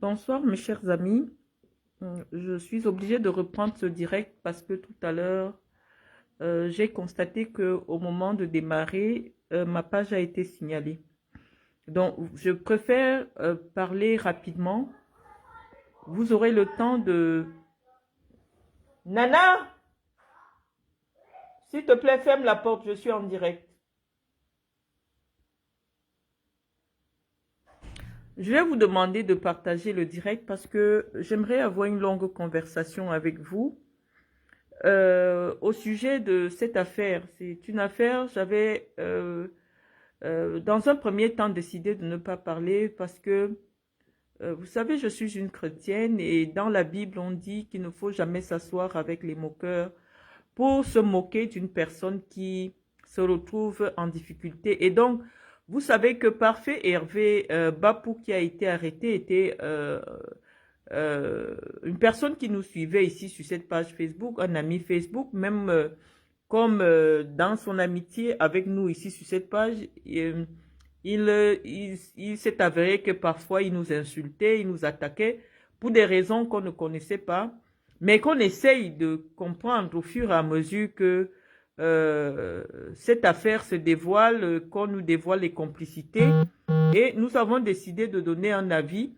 Bonsoir mes chers amis. Je suis obligée de reprendre ce direct parce que tout à l'heure, j'ai constaté qu'au moment de démarrer, ma page a été signalée. Donc, je préfère parler rapidement. Vous aurez le temps de... Nana, s'il te plaît, ferme la porte, je suis en direct. Je vais vous demander de partager le direct parce que j'aimerais avoir une longue conversation avec vous au sujet de cette affaire. C'est une affaire, j'avais dans un premier temps décidé de ne pas parler parce que, vous savez, je suis une chrétienne et dans la Bible, on dit qu'il ne faut jamais s'asseoir avec les moqueurs pour se moquer d'une personne qui se retrouve en difficulté. Et donc, vous savez que Parfait Hervé Bapou qui a été arrêté était une personne qui nous suivait ici sur cette page Facebook, un ami Facebook, même comme dans son amitié avec nous ici sur cette page, il s'est avéré que parfois il nous insultait, il nous attaquait pour des raisons qu'on ne connaissait pas, mais qu'on essaye de comprendre au fur et à mesure que cette affaire se dévoile, qu'on nous dévoile les complicités. Et nous avons décidé de donner un avis,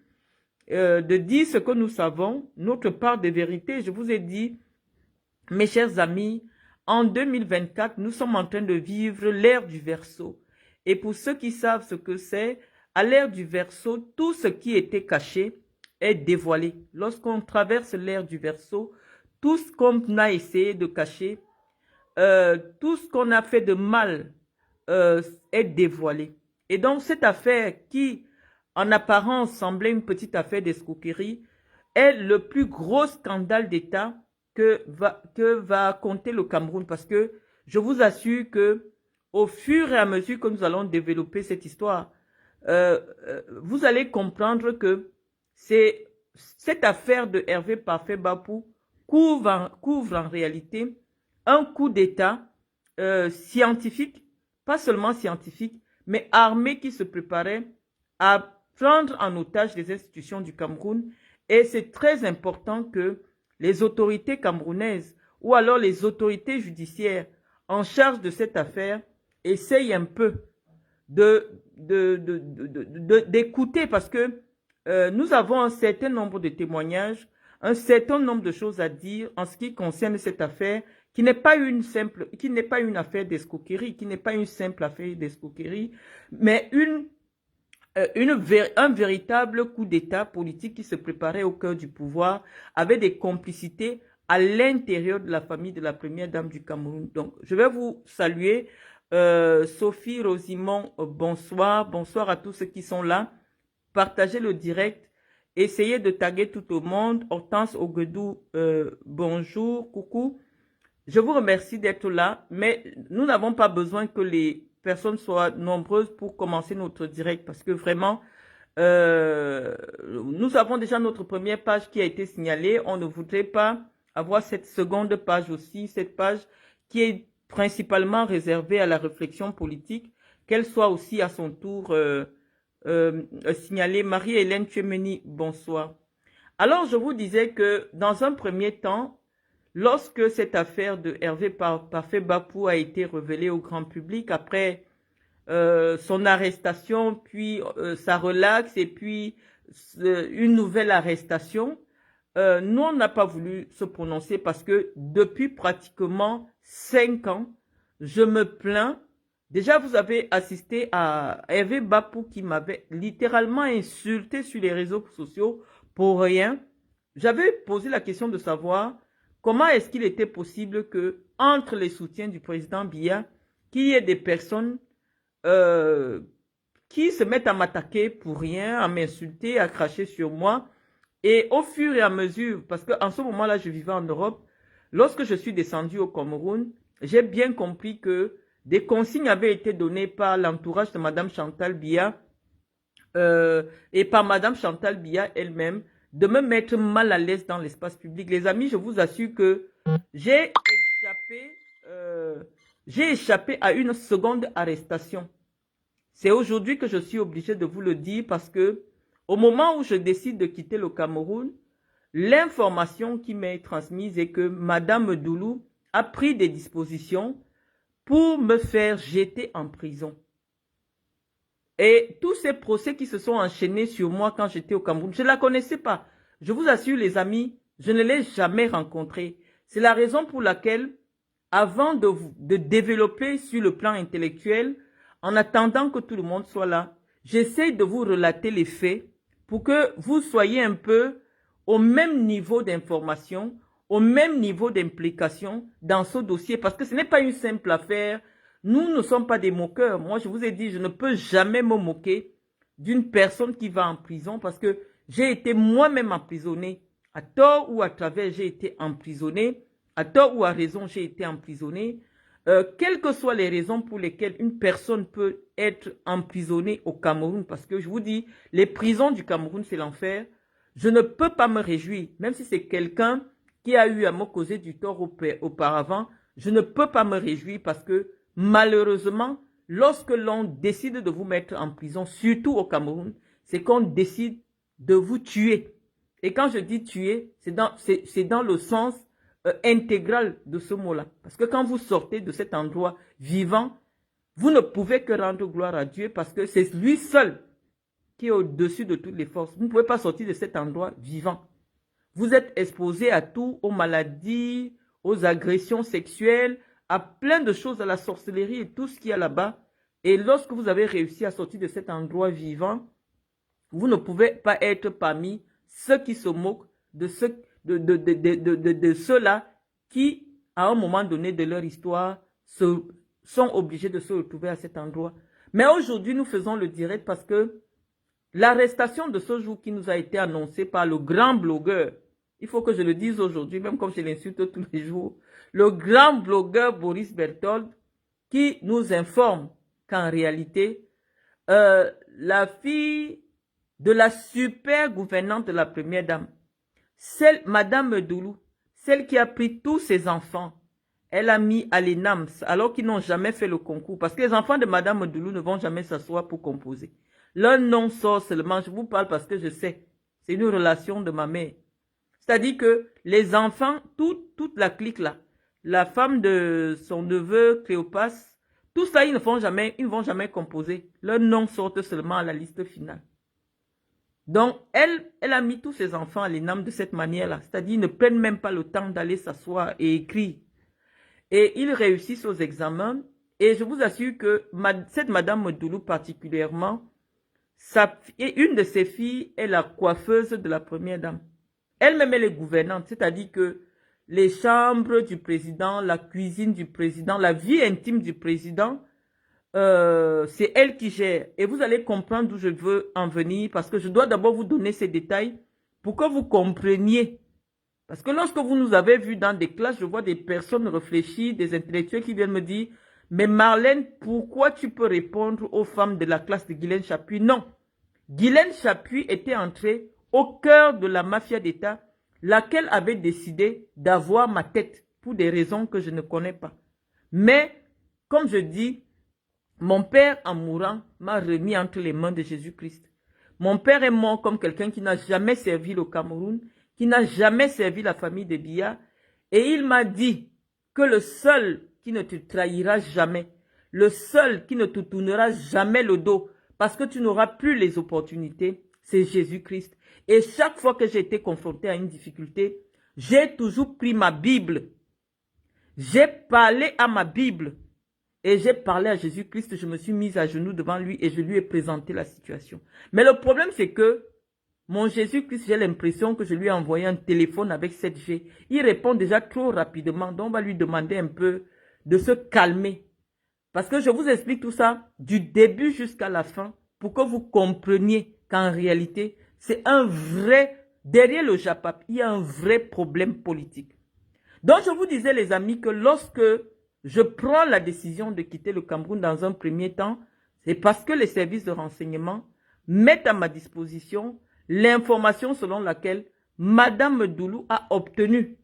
de dire ce que nous savons, notre part de vérité. Je vous ai dit, mes chers amis, en 2024, nous sommes en train de vivre l'ère du Verseau. Et pour ceux qui savent ce que c'est, à l'ère du Verseau, tout ce qui était caché est dévoilé. Lorsqu'on traverse l'ère du Verseau, tout ce qu'on a essayé de cacher, tout ce qu'on a fait de mal est dévoilé. Et donc cette affaire qui, en apparence, semblait une petite affaire d'escroquerie, est le plus gros scandale d'État que va compter le Cameroun. Parce que je vous assure que au fur et à mesure que nous allons développer cette histoire, vous allez comprendre que cette affaire de Hervé Parfait Bapou couvre en réalité un coup d'État scientifique, pas seulement scientifique, mais armé qui se préparait à prendre en otage les institutions du Cameroun. Et c'est très important que les autorités camerounaises ou alors les autorités judiciaires en charge de cette affaire essayent un peu d'écouter parce que nous avons un certain nombre de témoignages, un certain nombre de choses à dire en ce qui concerne cette affaire qui n'est pas une affaire d'escroquerie, qui n'est pas une simple affaire d'escroquerie, mais un véritable coup d'État politique qui se préparait au cœur du pouvoir avec des complicités à l'intérieur de la famille de la première dame du Cameroun. Donc, je vais vous saluer. Sophie, Rosimond, bonsoir. Bonsoir à tous ceux qui sont là. Partagez le direct. Essayez de taguer tout le monde. Hortense Ogedou, bonjour, coucou. Je vous remercie d'être là, mais nous n'avons pas besoin que les personnes soient nombreuses pour commencer notre direct parce que vraiment, nous avons déjà notre première page qui a été signalée. On ne voudrait pas avoir cette seconde page aussi, cette page qui est principalement réservée à la réflexion politique, qu'elle soit aussi à son tour signalée. Marie-Hélène Tchemeni, bonsoir. Alors, je vous disais que dans un premier temps, lorsque cette affaire de Hervé Parfait Bapou a été révélée au grand public, après son arrestation, puis sa relaxe, et puis une nouvelle arrestation, nous, on n'a pas voulu se prononcer parce que depuis pratiquement 5 ans, je me plains. Déjà, vous avez assisté à Hervé Bapou qui m'avait littéralement insulté sur les réseaux sociaux pour rien. J'avais posé la question de savoir comment est-ce qu'il était possible que, entre les soutiens du président Biya, qu'il y ait des personnes qui se mettent à m'attaquer pour rien, à m'insulter, à cracher sur moi. Et au fur et à mesure, parce qu'en ce moment-là, je vivais en Europe, lorsque je suis descendue au Cameroun, j'ai bien compris que des consignes avaient été données par l'entourage de Madame Chantal Biya et par Madame Chantal Biya elle-même de me mettre mal à l'aise dans l'espace public. Les amis, je vous assure que j'ai échappé à une seconde arrestation. C'est aujourd'hui que je suis obligée de vous le dire parce que Au moment où je décide de quitter le Cameroun, l'information qui m'est transmise est que Madame Doulou a pris des dispositions pour me faire jeter en prison. Et tous ces procès qui se sont enchaînés sur moi quand j'étais au Cameroun, je ne la connaissais pas. Je vous assure les amis, je ne l'ai jamais rencontrée. C'est la raison pour laquelle, avant de développer sur le plan intellectuel, en attendant que tout le monde soit là, j'essaie de vous relater les faits pour que vous soyez un peu au même niveau d'information, au même niveau d'implication dans ce dossier, parce que ce n'est pas une simple affaire. Nous ne sommes pas des moqueurs. Moi, je vous ai dit, je ne peux jamais me moquer d'une personne qui va en prison parce que j'ai été moi-même emprisonné. À tort ou à travers, j'ai été emprisonné. À tort ou à raison, j'ai été emprisonné. Quelles que soient les raisons pour lesquelles une personne peut être emprisonnée au Cameroun, parce que je vous dis, les prisons du Cameroun, c'est l'enfer. Je ne peux pas me réjouir, même si c'est quelqu'un qui a eu à me causer du tort auparavant, je ne peux pas me réjouir parce que malheureusement, lorsque l'on décide de vous mettre en prison, surtout au Cameroun, c'est qu'on décide de vous tuer. Et quand je dis tuer, c'est dans le sens intégral de ce mot-là. Parce que quand vous sortez de cet endroit vivant, vous ne pouvez que rendre gloire à Dieu parce que c'est lui seul qui est au-dessus de toutes les forces. Vous ne pouvez pas sortir de cet endroit vivant. Vous êtes exposé à tout, aux maladies, aux agressions sexuelles, à plein de choses, à la sorcellerie et tout ce qu'il y a là-bas. Et lorsque vous avez réussi à sortir de cet endroit vivant, vous ne pouvez pas être parmi ceux qui se moquent de ceux-là qui, à un moment donné de leur histoire, sont obligés de se retrouver à cet endroit. Mais aujourd'hui, nous faisons le direct parce que l'arrestation de ce jour qui nous a été annoncée par le grand blogueur, il faut que je le dise aujourd'hui, même comme je l'insulte tous les jours, le grand blogueur Boris Berthold, qui nous informe qu'en réalité, la fille de la super gouvernante de la première dame, Madame Doulou, celle qui a pris tous ses enfants, elle a mis à l'ENAMS alors qu'ils n'ont jamais fait le concours. Parce que les enfants de Madame Doulou ne vont jamais s'asseoir pour composer. Leur nom sort seulement, je vous parle parce que je sais, c'est une relation de ma mère. C'est-à-dire que les enfants, toute la clique là, la femme de son neveu Cléopas, tout ça, ils ne vont jamais composer. Leur nom sort seulement à la liste finale. Donc, elle a mis tous ses enfants à l'ENAM de cette manière-là. C'est-à-dire, ils ne prennent même pas le temps d'aller s'asseoir et écrire. Et ils réussissent aux examens. Et je vous assure que cette Madame Doulou particulièrement, une de ses filles est la coiffeuse de la première dame. Elle-même, elle est gouvernante. C'est-à-dire que les chambres du président, la cuisine du président, la vie intime du président, c'est elle qui gère. Et vous allez comprendre d'où je veux en venir parce que je dois d'abord vous donner ces détails pour que vous compreniez. Parce que lorsque vous nous avez vus dans des classes, je vois des personnes réfléchies, des intellectuels qui viennent me dire « Mais Marlène, pourquoi tu peux répondre aux femmes de la classe de Guylaine Chapuis ?» Non. Guylaine Chapuis était entrée au cœur de la mafia d'État, laquelle avait décidé d'avoir ma tête pour des raisons que je ne connais pas. Mais, comme je dis, mon père, en mourant, m'a remis entre les mains de Jésus-Christ. Mon père est mort comme quelqu'un qui n'a jamais servi le Cameroun, qui n'a jamais servi la famille de Biya. Et il m'a dit que le seul qui ne te trahira jamais, le seul qui ne te tournera jamais le dos, parce que tu n'auras plus les opportunités, c'est Jésus-Christ. Et chaque fois que j'ai été confronté à une difficulté, j'ai toujours pris ma Bible. J'ai parlé à ma Bible. Et j'ai parlé à Jésus-Christ, je me suis mise à genoux devant lui et je lui ai présenté la situation. Mais le problème, c'est que mon Jésus-Christ, j'ai l'impression que je lui ai envoyé un téléphone avec 7G. Il répond déjà trop rapidement, donc on va lui demander un peu de se calmer. Parce que je vous explique tout ça du début jusqu'à la fin pour que vous compreniez qu'en réalité, c'est un vrai, derrière le JAPAP, il y a un vrai problème politique. Donc je vous disais les amis que lorsque je prends la décision de quitter le Cameroun dans un premier temps, c'est parce que les services de renseignement mettent à ma disposition l'information selon laquelle Madame Doulou a obtenu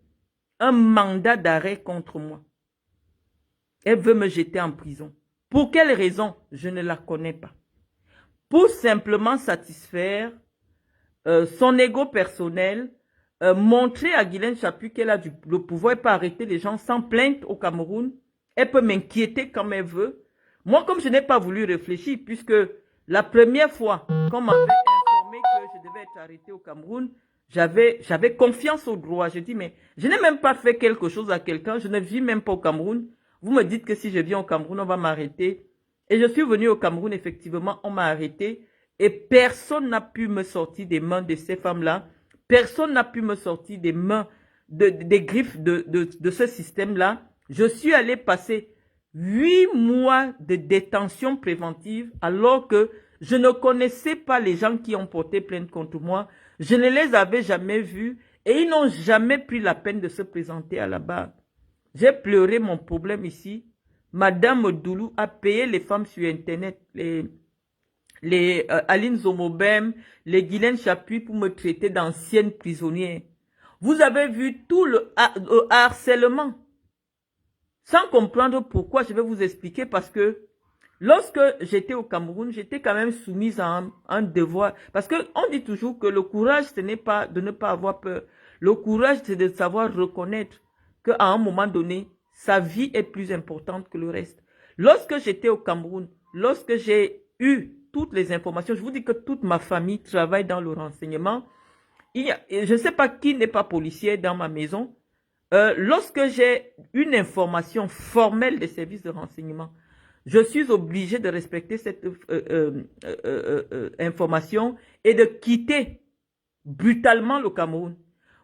un mandat d'arrêt contre moi. Elle veut me jeter en prison. Pour quelle raison? Je ne la connais pas. Pour simplement satisfaire son ego personnel, montrer à Guylaine Chaput qu'elle a le pouvoir et peut arrêter les gens sans plainte au Cameroun. Elle peut m'inquiéter comme elle veut. Moi, comme je n'ai pas voulu réfléchir, puisque la première fois qu'on m'avait informé que je devais être arrêté au Cameroun, j'avais confiance au droit. Je dis, mais je n'ai même pas fait quelque chose à quelqu'un, je ne vis même pas au Cameroun. Vous me dites que si je viens au Cameroun, on va m'arrêter. Et je suis venu au Cameroun, effectivement, on m'a arrêté. Et personne n'a pu me sortir des mains de ces femmes-là. Personne n'a pu me sortir des mains, des griffes de ce système-là. Je suis allé passer 8 mois de détention préventive alors que je ne connaissais pas les gens qui ont porté plainte contre moi. Je ne les avais jamais vus et ils n'ont jamais pris la peine de se présenter à la barre. J'ai pleuré mon problème ici. Madame Doulou a payé les femmes sur Internet, les Aline Zomobem, les Guylaine Chaput pour me traiter d'ancienne prisonnière. Vous avez vu tout le harcèlement. Sans comprendre pourquoi, je vais vous expliquer parce que lorsque j'étais au Cameroun, j'étais quand même soumise à un devoir. Parce qu'on dit toujours que le courage, ce n'est pas de ne pas avoir peur. Le courage, c'est de savoir reconnaître qu'à un moment donné, sa vie est plus importante que le reste. Lorsque j'étais au Cameroun, lorsque j'ai eu toutes les informations, je vous dis que toute ma famille travaille dans le renseignement. Je ne sais pas qui n'est pas policier dans ma maison. Lorsque j'ai une information formelle des services de renseignement, je suis obligé de respecter cette information et de quitter brutalement le Cameroun.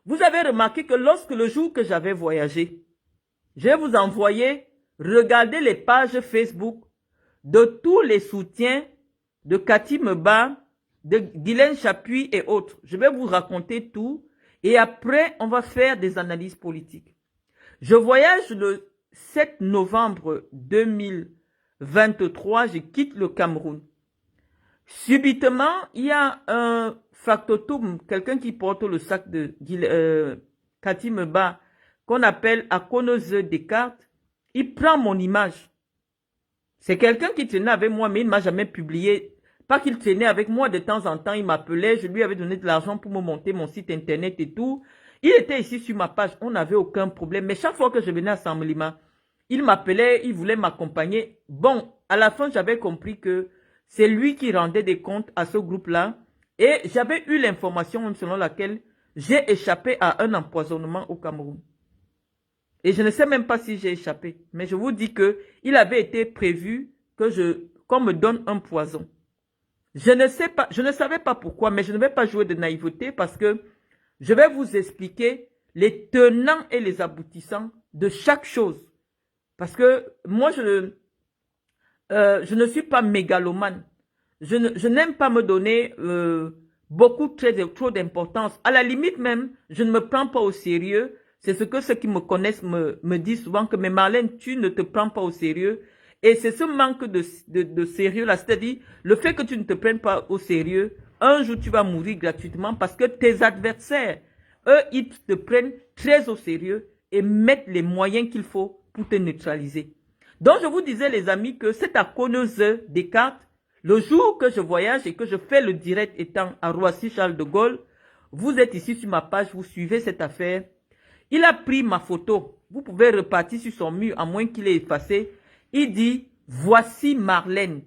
Vous avez remarqué que lorsque le jour que j'avais voyagé, je vais vous envoyer, regardez les pages Facebook de tous les soutiens de Cathy Meba, de Guylaine Chaput et autres. Je vais vous raconter tout et après, on va faire des analyses politiques. Je voyage le 7 novembre 2023, je quitte le Cameroun. Subitement, il y a un factotum, quelqu'un qui porte le sac de Cathy Meba, qu'on appelle Akonose Descartes. Il prend mon image. C'est quelqu'un qui traînait avec moi, mais il ne m'a jamais publié. Pas qu'il traînait avec moi de temps en temps, il m'appelait, je lui avais donné de l'argent pour me monter mon site internet et tout. Il était ici sur ma page, on n'avait aucun problème. Mais chaque fois que je venais à Samlima, il m'appelait, il voulait m'accompagner. Bon, à la fin, j'avais compris que c'est lui qui rendait des comptes à ce groupe-là. Et j'avais eu l'information même selon laquelle j'ai échappé à un empoisonnement au Cameroun. Et je ne sais même pas si j'ai échappé. Mais je vous dis que il avait été prévu qu'on me donne un poison. Je ne savais pas pourquoi, mais je ne vais pas jouer de naïveté parce que je vais vous expliquer les tenants et les aboutissants de chaque chose. Parce que moi, je ne suis pas mégalomane. Je n'aime pas me donner trop d'importance. À la limite même, je ne me prends pas au sérieux. C'est ce que ceux qui me connaissent me disent souvent que, mais Marlène, tu ne te prends pas au sérieux. Et c'est ce manque de sérieux-là, c'est-à-dire le fait que tu ne te prennes pas au sérieux, un jour tu vas mourir gratuitement parce que tes adversaires, eux, ils te prennent très au sérieux et mettent les moyens qu'il faut pour te neutraliser. Donc je vous disais les amis que c'est à Akonose Descartes, le jour que je voyage et que je fais le direct étant à Roissy-Charles de Gaulle, vous êtes ici sur ma page, vous suivez cette affaire. Il a pris ma photo, vous pouvez repartir sur son mur à moins qu'il ait effacé. Il dit, voici Marlène.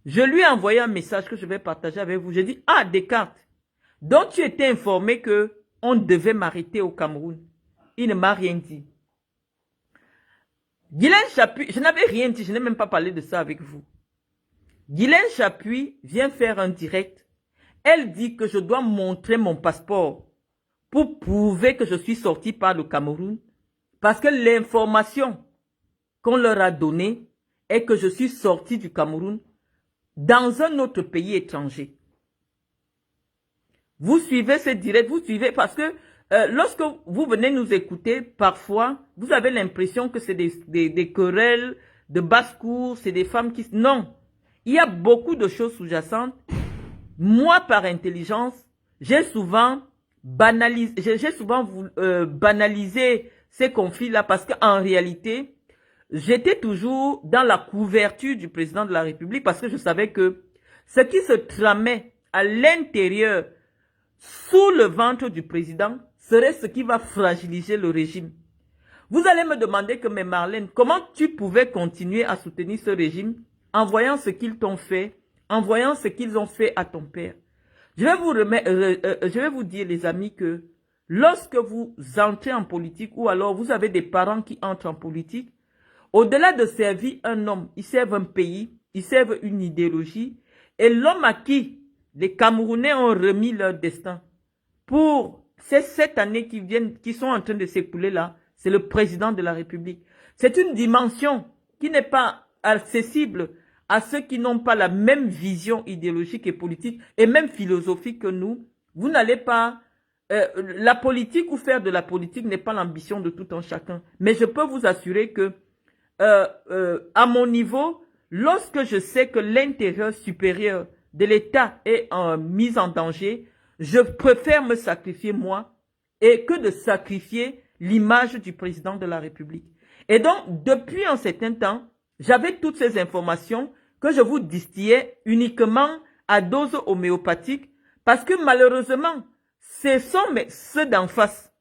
Je lui ai envoyé un message que je vais partager avec vous. J'ai dit, ah Descartes, donc tu étais informé que on devait m'arrêter au Cameroun. Il ne m'a rien dit. Guylaine Chaput, je n'avais rien dit, je n'ai même pas parlé de ça avec vous. Guylaine Chaput vient faire un direct. Elle dit que je dois montrer mon passeport pour prouver que je suis sorti par le Cameroun. Parce que l'information qu'on leur a donnée est que je suis sorti du Cameroun dans un autre pays étranger. Vous suivez ce direct, vous suivez parce que lorsque vous venez nous écouter, parfois, vous avez l'impression que c'est des querelles de basse-cour, c'est des femmes qui... Non, il y a beaucoup de choses sous-jacentes. Moi, par intelligence, j'ai souvent banalisé ces conflits-là parce qu'en réalité, j'étais toujours dans la couverture du président de la République parce que je savais que ce qui se tramait à l'intérieur, sous le ventre du président, serait ce qui va fragiliser le régime. Vous allez me demander que, mais Marlène, comment tu pouvais continuer à soutenir ce régime en voyant ce qu'ils t'ont fait, en voyant ce qu'ils ont fait à ton père? Je vais vous dire, les amis, que lorsque vous entrez en politique ou alors vous avez des parents qui entrent en politique, au-delà de servir un homme, ils servent un pays, ils servent une idéologie. Et l'homme à qui les Camerounais ont remis leur destin pour ces 7 années qui sont en train de s'écouler là, c'est le président de la République. C'est une dimension qui n'est pas accessible à ceux qui n'ont pas la même vision idéologique et politique et même philosophique que nous. Vous n'allez pas... la politique ou faire de la politique n'est pas l'ambition de tout un chacun. Mais je peux vous assurer que à mon niveau, lorsque je sais que l'intérêt supérieur de l'État est mis en danger, je préfère me sacrifier moi et que de sacrifier l'image du président de la République. Et donc, depuis un certain temps, j'avais toutes ces informations que je vous distillais uniquement à dose homéopathique parce que malheureusement, ce sont ceux d'en face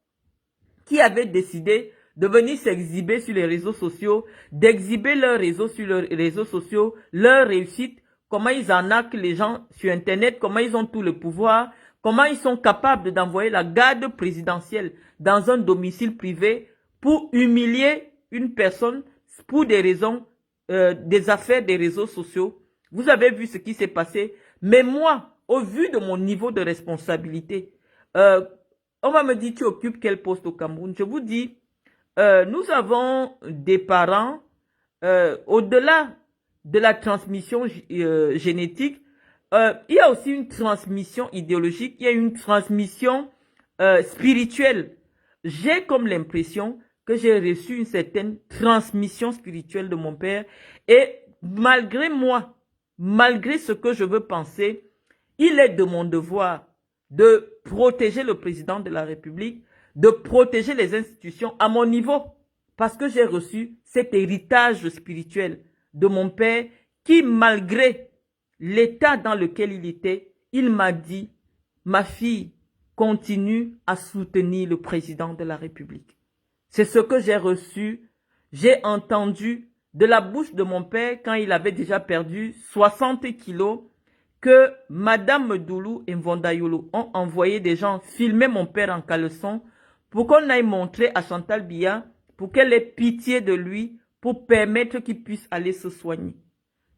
qui avaient décidé de venir s'exhiber sur les réseaux sociaux, d'exhiber leurs réseaux sur les réseaux sociaux, leur réussite, comment ils arnaquent les gens sur Internet, comment ils ont tout le pouvoir, comment ils sont capables d'envoyer la garde présidentielle dans un domicile privé pour humilier une personne pour des raisons, des affaires des réseaux sociaux. Vous avez vu ce qui s'est passé. Mais moi, au vu de mon niveau de responsabilité, on va me dire, tu occupes quel poste au Cameroun? Je vous dis, nous avons des parents, au-delà de la transmission génétique, il y a aussi une transmission idéologique, il y a une transmission spirituelle. J'ai comme l'impression que j'ai reçu une certaine transmission spirituelle de mon père et malgré moi, malgré ce que je veux penser, il est de mon devoir de protéger le président de la République, de protéger les institutions à mon niveau parce que j'ai reçu cet héritage spirituel de mon père qui, malgré l'état dans lequel il était, il m'a dit, ma fille, continue à soutenir le président de la République. C'est ce que j'ai reçu, j'ai entendu de la bouche de mon père quand il avait déjà perdu 60 kilos que Madame Doulou et Mvondayolo ont envoyé des gens filmer mon père en caleçon pour qu'on aille montrer à Chantal Biya pour qu'elle ait pitié de lui pour permettre qu'il puisse aller se soigner.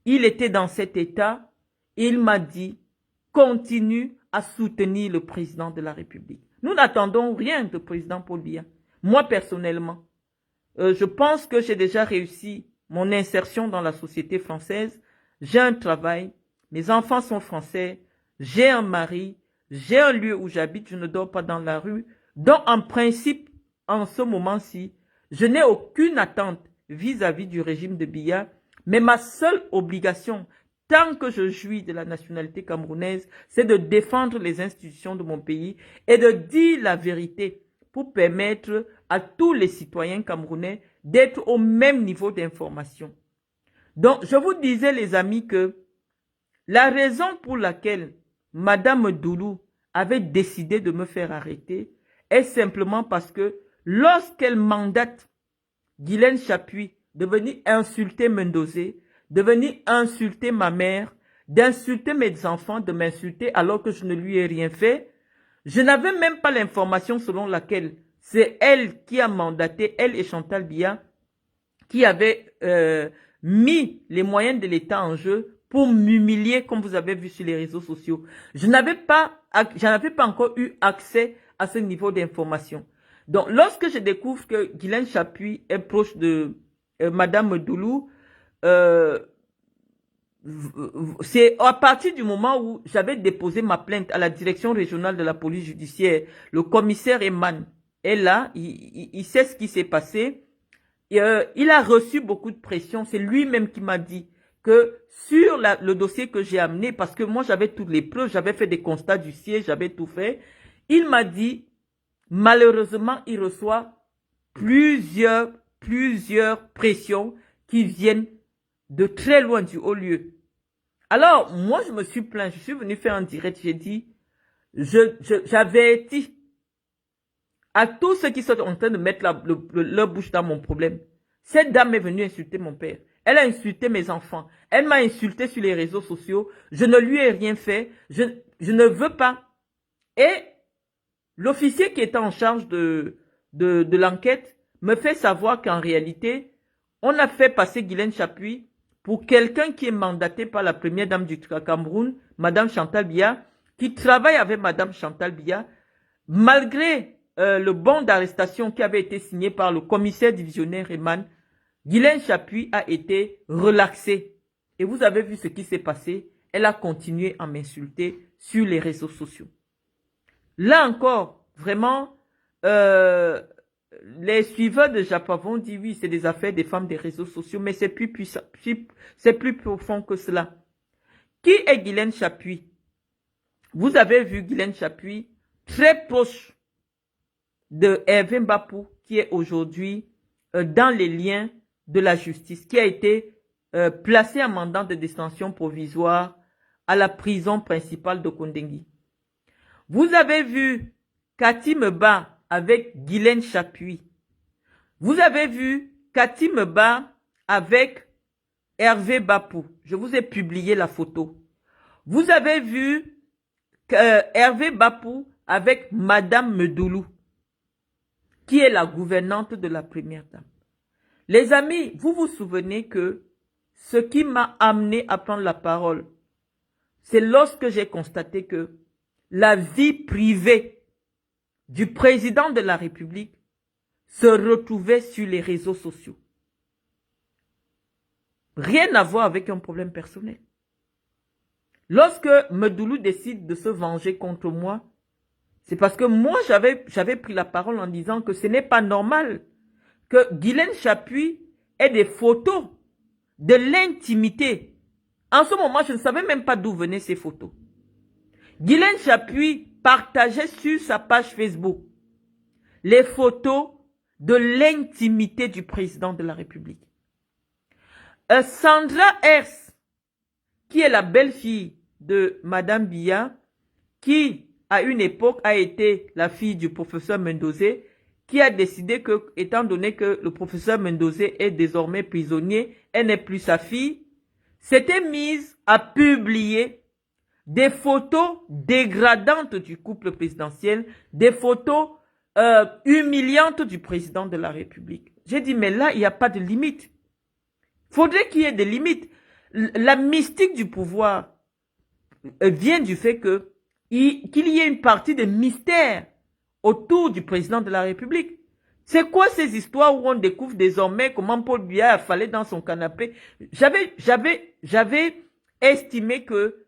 Il était dans cet état et il m'a dit, continue à soutenir le président de la République. Nous n'attendons rien du président Paul Biya. Moi, personnellement, je pense que j'ai déjà réussi mon insertion dans la société française. J'ai un travail, mes enfants sont français, j'ai un mari, j'ai un lieu où j'habite, je ne dors pas dans la rue. Donc, en principe, en ce moment-ci, je n'ai aucune attente vis-à-vis du régime de Biya, mais ma seule obligation, tant que je jouis de la nationalité camerounaise, c'est de défendre les institutions de mon pays et de dire la vérité pour permettre à tous les citoyens camerounais d'être au même niveau d'information. Donc, je vous disais, les amis, que la raison pour laquelle Madame Doulou avait décidé de me faire arrêter est simplement parce que lorsqu'elle mandate Guylaine Chapuis de venir insulter Mendozé, de venir insulter ma mère, d'insulter mes enfants, de m'insulter alors que je ne lui ai rien fait, je n'avais même pas l'information selon laquelle c'est elle qui a mandaté, elle et Chantal Biya, qui avait mis les moyens de l'État en jeu pour m'humilier comme vous avez vu sur les réseaux sociaux. Je n'avais pas encore eu accès à ce niveau d'information. Donc, lorsque je découvre que Guylaine Chapuis est proche de Madame Doulou, c'est à partir du moment où j'avais déposé ma plainte à la direction régionale de la police judiciaire, le commissaire Eman est là, il sait ce qui s'est passé. Il a reçu beaucoup de pression, c'est lui-même qui m'a dit que sur le dossier que j'ai amené, parce que moi j'avais toutes les preuves, j'avais fait des constats du siège, j'avais tout fait, il m'a dit, malheureusement, il reçoit plusieurs pressions qui viennent de très loin du haut lieu. Alors, moi, je me suis plaint. Je suis venu faire un direct. J'ai dit, j'avais dit à tous ceux qui sont en train de mettre leur bouche dans mon problème. Cette dame est venue insulter mon père. Elle a insulté mes enfants. Elle m'a insulté sur les réseaux sociaux. Je ne lui ai rien fait. Je ne veux pas. Et l'officier qui était en charge de l'enquête me fait savoir qu'en réalité, on a fait passer Guylaine Chapuis pour quelqu'un qui est mandaté par la première dame du Cameroun, Madame Chantal Biya, qui travaille avec Madame Chantal Biya, malgré le bon d'arrestation qui avait été signé par le commissaire divisionnaire Eman. Guylaine Chapuis a été relaxée. Et vous avez vu ce qui s'est passé. Elle a continué à m'insulter sur les réseaux sociaux. Là encore, vraiment, les suiveurs de Japavon disent oui, c'est des affaires des femmes des réseaux sociaux, mais c'est plus puissant, c'est plus profond que cela. Qui est Guylaine Chapuis? Vous avez vu Guylaine Chapuis très proche de Hervé Mbapou, qui est aujourd'hui dans les liens de la justice, qui a été placé en mandat de détention provisoire à la prison principale de Kondengui. Vous avez vu Cathy Meba avec Guylaine Chapuis. Vous avez vu Cathy Meba avec Hervé Bapou. Je vous ai publié la photo. Vous avez vu Hervé Bapou avec Madame Medoulou, qui est la gouvernante de la première dame. Les amis, vous vous souvenez que ce qui m'a amené à prendre la parole, c'est lorsque j'ai constaté que la vie privée du président de la République se retrouvait sur les réseaux sociaux. Rien à voir avec un problème personnel. Lorsque Medoulou décide de se venger contre moi, c'est parce que moi, j'avais pris la parole en disant que ce n'est pas normal que Guylaine Chapuis ait des photos de l'intimité. En ce moment, je ne savais même pas d'où venaient ces photos. Guylaine Chapuis partageait sur sa page Facebook les photos de l'intimité du président de la République. Sandra Hers, qui est la belle-fille de Madame Biya, qui à une époque a été la fille du professeur Mendozé, qui a décidé que, étant donné que le professeur Mendozé est désormais prisonnier, elle n'est plus sa fille, s'était mise à publier des photos dégradantes du couple présidentiel, des photos humiliantes du président de la République. J'ai dit, mais là, il n'y a pas de limite. Faudrait qu'il y ait des limites. La mystique du pouvoir vient du fait que qu'il y ait une partie de mystère autour du président de la République. C'est quoi ces histoires où on découvre désormais comment Paul Biya a fallu dans son canapé? J'avais estimé que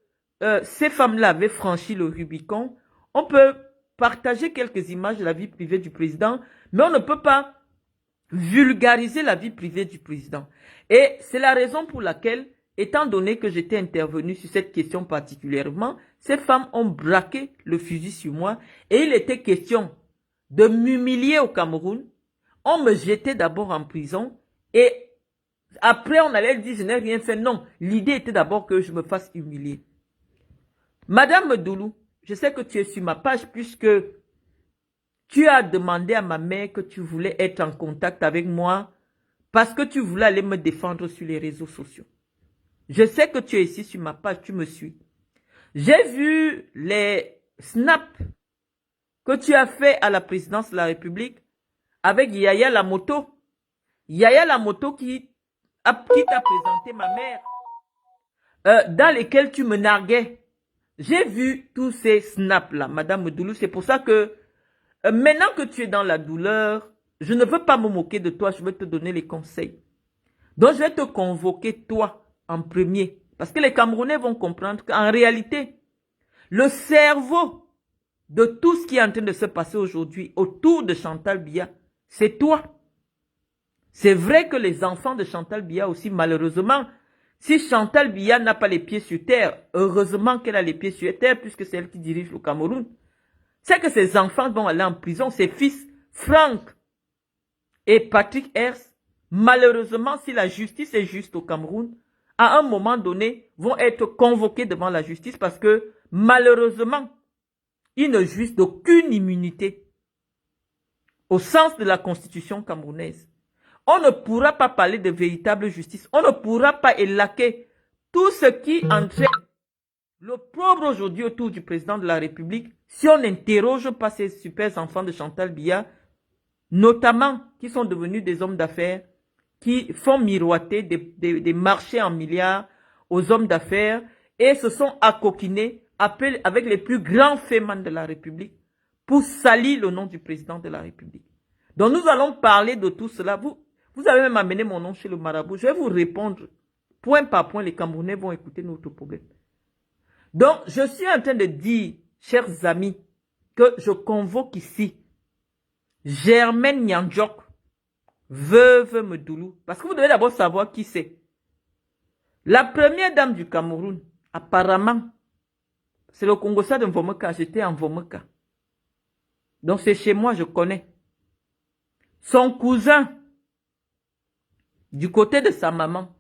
ces femmes-là avaient franchi le Rubicon. On peut partager quelques images de la vie privée du président, mais on ne peut pas vulgariser la vie privée du président. Et c'est la raison pour laquelle, étant donné que j'étais intervenu sur cette question particulièrement, ces femmes ont braqué le fusil sur moi et il était question de m'humilier au Cameroun. On me jetait d'abord en prison et après on allait dire je n'ai rien fait. Non, l'idée était d'abord que je me fasse humilier. Madame Medoulou, je sais que tu es sur ma page puisque tu as demandé à ma mère que tu voulais être en contact avec moi parce que tu voulais aller me défendre sur les réseaux sociaux. Je sais que tu es ici sur ma page, tu me suis. J'ai vu les snaps que tu as fait à la présidence de la République avec Yaya Lamoto. Yaya Lamoto qui t'a présenté ma mère, dans lesquels tu me narguais. J'ai vu tous ces snaps-là, Madame Medoulou. C'est pour ça que maintenant que tu es dans la douleur, je ne veux pas me moquer de toi, je veux te donner les conseils. Donc je vais te convoquer toi en premier. Parce que les Camerounais vont comprendre qu'en réalité, le cerveau de tout ce qui est en train de se passer aujourd'hui autour de Chantal Biya, c'est toi. C'est vrai que les enfants de Chantal Biya aussi, malheureusement, si Chantal Biya n'a pas les pieds sur terre, heureusement qu'elle a les pieds sur terre puisque c'est elle qui dirige le Cameroun, c'est que ses enfants vont aller en prison, ses fils, Franck et Patrick Hers, malheureusement, si la justice est juste au Cameroun, à un moment donné, vont être convoqués devant la justice parce que, malheureusement, ils ne jouissent d'aucune immunité au sens de la constitution camerounaise. On ne pourra pas parler de véritable justice. On ne pourra pas élaquer tout ce qui entraîne l'opprobre aujourd'hui autour du président de la République si on n'interroge pas ces super enfants de Chantal Biya, notamment qui sont devenus des hommes d'affaires, qui font miroiter des marchés en milliards aux hommes d'affaires et se sont accoquinés avec les plus grands fémans de la République pour salir le nom du président de la République. Donc nous allons parler de tout cela. Vous avez même amené mon nom chez le marabout. Je vais vous répondre point par point. Les Camerounais vont écouter notre problème. Donc je suis en train de dire, chers amis, que je convoque ici Germaine Nyandjok, veuve Medoulou. Parce que vous devez d'abord savoir qui c'est. La première dame du Cameroun, apparemment, c'est le Congossa de Mvomeka. J'étais en Mvomeka. Donc c'est chez moi, je connais. Son cousin, du côté de sa maman,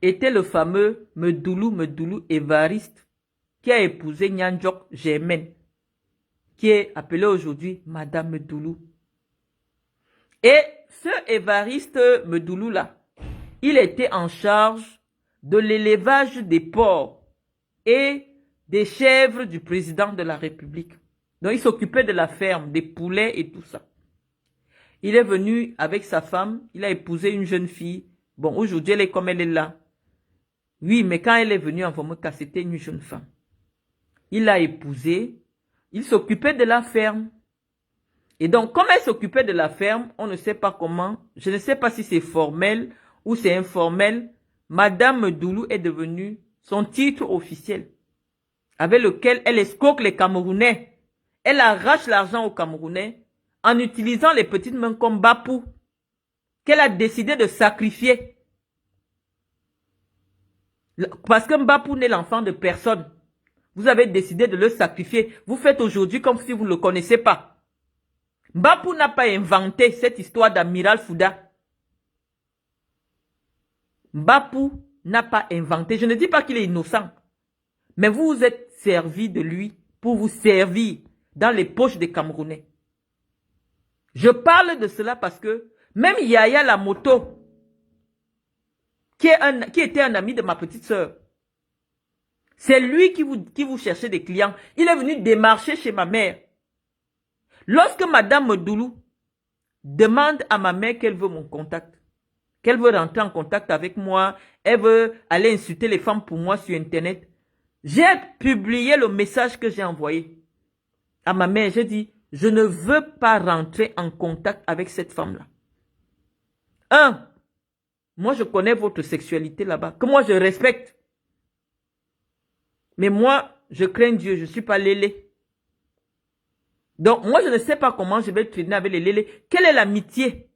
était le fameux Medoulou Évariste, qui a épousé Nyandjok Germaine, qui est appelée aujourd'hui Madame Medoulou. Et ce Évariste Medoulou là, il était en charge de l'élevage des porcs et des chèvres du président de la République. Donc il s'occupait de la ferme, des poulets et tout ça. Il est venu avec sa femme, il a épousé une jeune fille. Bon, aujourd'hui elle est comme elle est là. Oui, mais quand elle est venue en Vomeka, c'était une jeune femme. Il l'a épousée, il s'occupait de la ferme. Et donc, comme elle s'occupait de la ferme, on ne sait pas comment, je ne sais pas si c'est formel ou c'est informel, Madame Doulou est devenue son titre officiel, avec lequel elle escroque les Camerounais. Elle arrache l'argent aux Camerounais en utilisant les petites mains comme Bapou, qu'elle a décidé de sacrifier. Parce que Bapou n'est l'enfant de personne. Vous avez décidé de le sacrifier. Vous faites aujourd'hui comme si vous ne le connaissez pas. Bapou n'a pas inventé cette histoire d'Amiral Fouda. Bapou n'a pas inventé. Je ne dis pas qu'il est innocent. Mais vous vous êtes servi de lui pour vous servir dans les poches des Camerounais. Je parle de cela parce que même Yaya Lamoto, qui était un ami de ma petite sœur, c'est lui qui vous cherchait des clients. Il est venu démarcher chez ma mère. Lorsque Madame Doulou demande à ma mère qu'elle veut mon contact, qu'elle veut rentrer en contact avec moi, elle veut aller insulter les femmes pour moi sur Internet, j'ai publié le message que j'ai envoyé à ma mère. J'ai dit, je ne veux pas rentrer en contact avec cette femme-là. Moi je connais votre sexualité là-bas, que moi je respecte. Mais moi, je crains Dieu, je ne suis pas lélé. Donc, moi, je ne sais pas comment je vais traîner avec les lélés. Quelle est l'amitié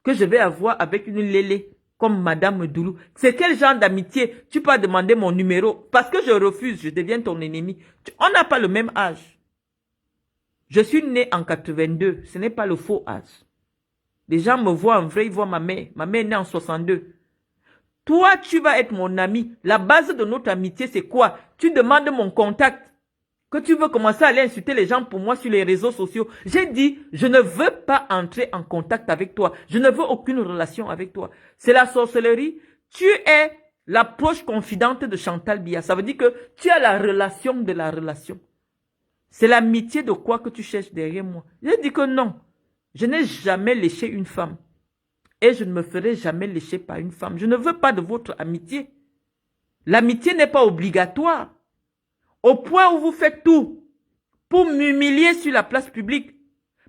que je vais avoir avec une lélé comme Madame Doulou? C'est quel genre d'amitié? Tu peux demander mon numéro. Parce que je refuse, je deviens ton ennemi. On n'a pas le même âge. Je suis né en 82. Ce n'est pas le faux âge. Les gens me voient en vrai, ils voient ma mère. Ma mère est née en 62. Toi, tu vas être mon ami. La base de notre amitié, c'est quoi? Tu demandes mon contact. Que tu veux commencer à aller insulter les gens pour moi sur les réseaux sociaux. J'ai dit, je ne veux pas entrer en contact avec toi. Je ne veux aucune relation avec toi. C'est la sorcellerie. Tu es la proche confidente de Chantal Biya. Ça veut dire que tu as la relation de la relation. C'est l'amitié de quoi que tu cherches derrière moi. J'ai dit que non. Je n'ai jamais léché une femme. Et je ne me ferai jamais lécher par une femme. Je ne veux pas de votre amitié. L'amitié n'est pas obligatoire. Au point où vous faites tout pour m'humilier sur la place publique.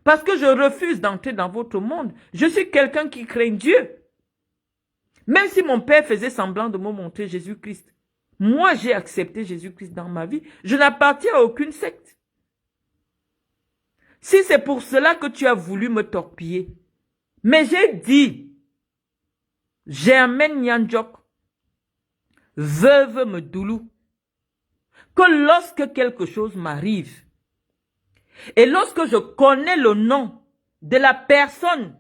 Parce que je refuse d'entrer dans votre monde. Je suis quelqu'un qui craint Dieu. Même si mon père faisait semblant de me montrer Jésus-Christ. Moi, j'ai accepté Jésus-Christ dans ma vie. Je n'appartiens à aucune secte. Si c'est pour cela que tu as voulu me torpiller. Mais j'ai dit, Germaine Nyandjok, veuve Medoulou, que lorsque quelque chose m'arrive, et lorsque je connais le nom de la personne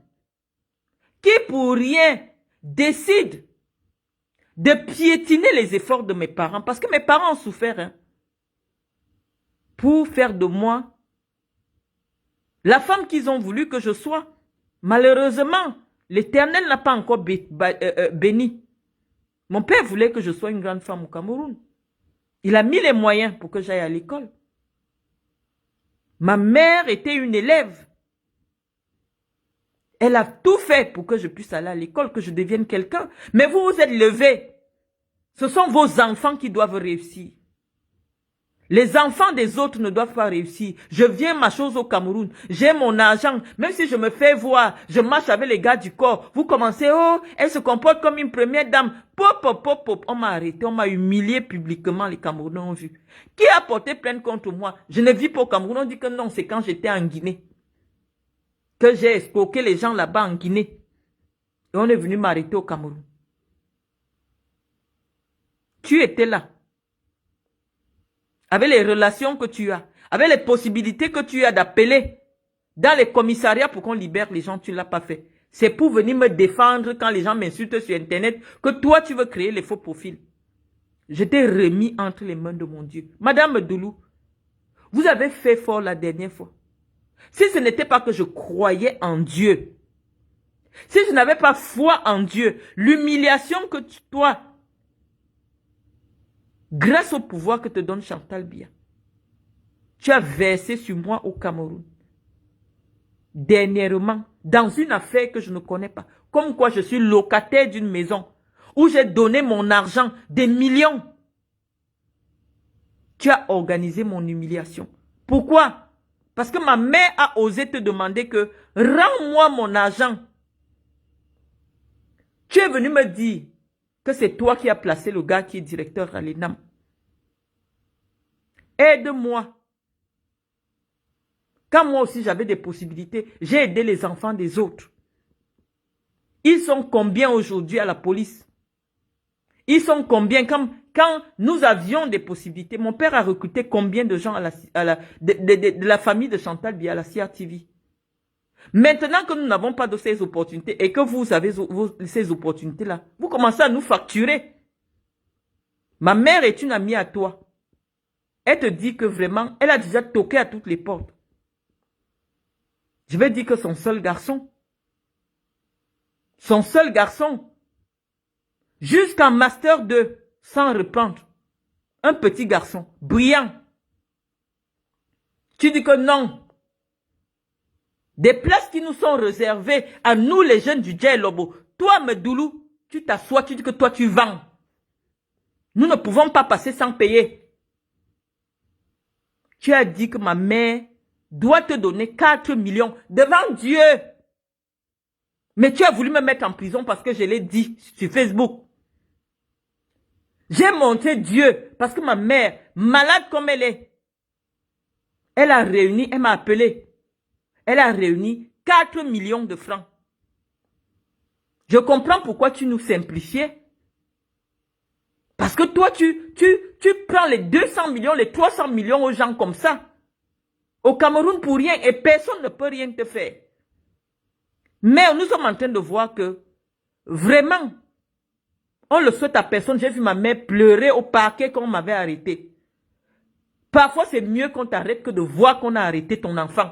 qui pour rien décide de piétiner les efforts de mes parents, parce que mes parents ont souffert, hein, pour faire de moi la femme qu'ils ont voulu que je sois. Malheureusement, l'Éternel n'a pas encore béni. Mon père voulait que je sois une grande femme au Cameroun. Il a mis les moyens pour que j'aille à l'école. Ma mère était une élève. Elle a tout fait pour que je puisse aller à l'école, que je devienne quelqu'un. Mais vous vous êtes levés. Ce sont vos enfants qui doivent réussir. Les enfants des autres ne doivent pas réussir. Je viens ma chose au Cameroun. J'ai mon argent. Même si je me fais voir, je marche avec les gars du corps. Vous commencez, oh, elle se comporte comme une première dame. Pop, pop, pop, pop. On m'a arrêté, on m'a humilié publiquement. Les Camerounais ont vu. Qui a porté plainte contre moi? Je ne vis pas au Cameroun. On dit que non, c'est quand j'étais en Guinée que j'ai escroqué les gens là-bas en Guinée. Et on est venu m'arrêter au Cameroun. Tu étais là. Avec les relations que tu as, avec les possibilités que tu as d'appeler dans les commissariats pour qu'on libère les gens, tu ne l'as pas fait. C'est pour venir me défendre quand les gens m'insultent sur Internet que toi, tu veux créer les faux profils. Je t'ai remis entre les mains de mon Dieu. Madame Doulou, vous avez fait fort la dernière fois. Si ce n'était pas que je croyais en Dieu, si je n'avais pas foi en Dieu, l'humiliation que toi, grâce au pouvoir que te donne Chantal Biya, tu as versé sur moi au Cameroun. Dernièrement, dans une affaire que je ne connais pas. Comme quoi je suis locataire d'une maison où j'ai donné mon argent, des millions. Tu as organisé mon humiliation. Pourquoi? Parce que ma mère a osé te demander que rends-moi mon argent. Tu es venu me dire que c'est toi qui as placé le gars qui est directeur à l'ENAM. Aide-moi. Quand moi aussi j'avais des possibilités, j'ai aidé les enfants des autres. Ils sont combien aujourd'hui à la police? Ils sont combien? Quand nous avions des possibilités, mon père a recruté combien de gens de la famille de Chantal Biya à la CRTV? Maintenant que nous n'avons pas de ces opportunités et que vous avez ces opportunités-là, vous commencez à nous facturer. Ma mère est une amie à toi. Elle te dit que vraiment, elle a déjà toqué à toutes les portes. Je vais dire que son seul garçon, jusqu'en Master 2, sans répandre, un petit garçon, brillant. Tu dis que non. Des places qui nous sont réservées à nous les jeunes du Djay Lobo. Toi, Medoulou, tu t'assois, tu dis que toi tu vends. Nous ne pouvons pas passer sans payer. Tu as dit que ma mère doit te donner 4 millions devant Dieu. Mais tu as voulu me mettre en prison parce que je l'ai dit sur Facebook. J'ai montré Dieu parce que ma mère, malade comme elle est, elle a réuni, elle m'a appelé. Elle a réuni 4 millions de francs. Je comprends pourquoi tu nous simplifiais. Parce que toi, tu prends les 200 millions, les 300 millions aux gens comme ça. Au Cameroun pour rien et personne ne peut rien te faire. Mais nous sommes en train de voir que vraiment, on le souhaite à personne. J'ai vu ma mère pleurer au parquet quand on m'avait arrêté. Parfois, c'est mieux qu'on t'arrête que de voir qu'on a arrêté ton enfant.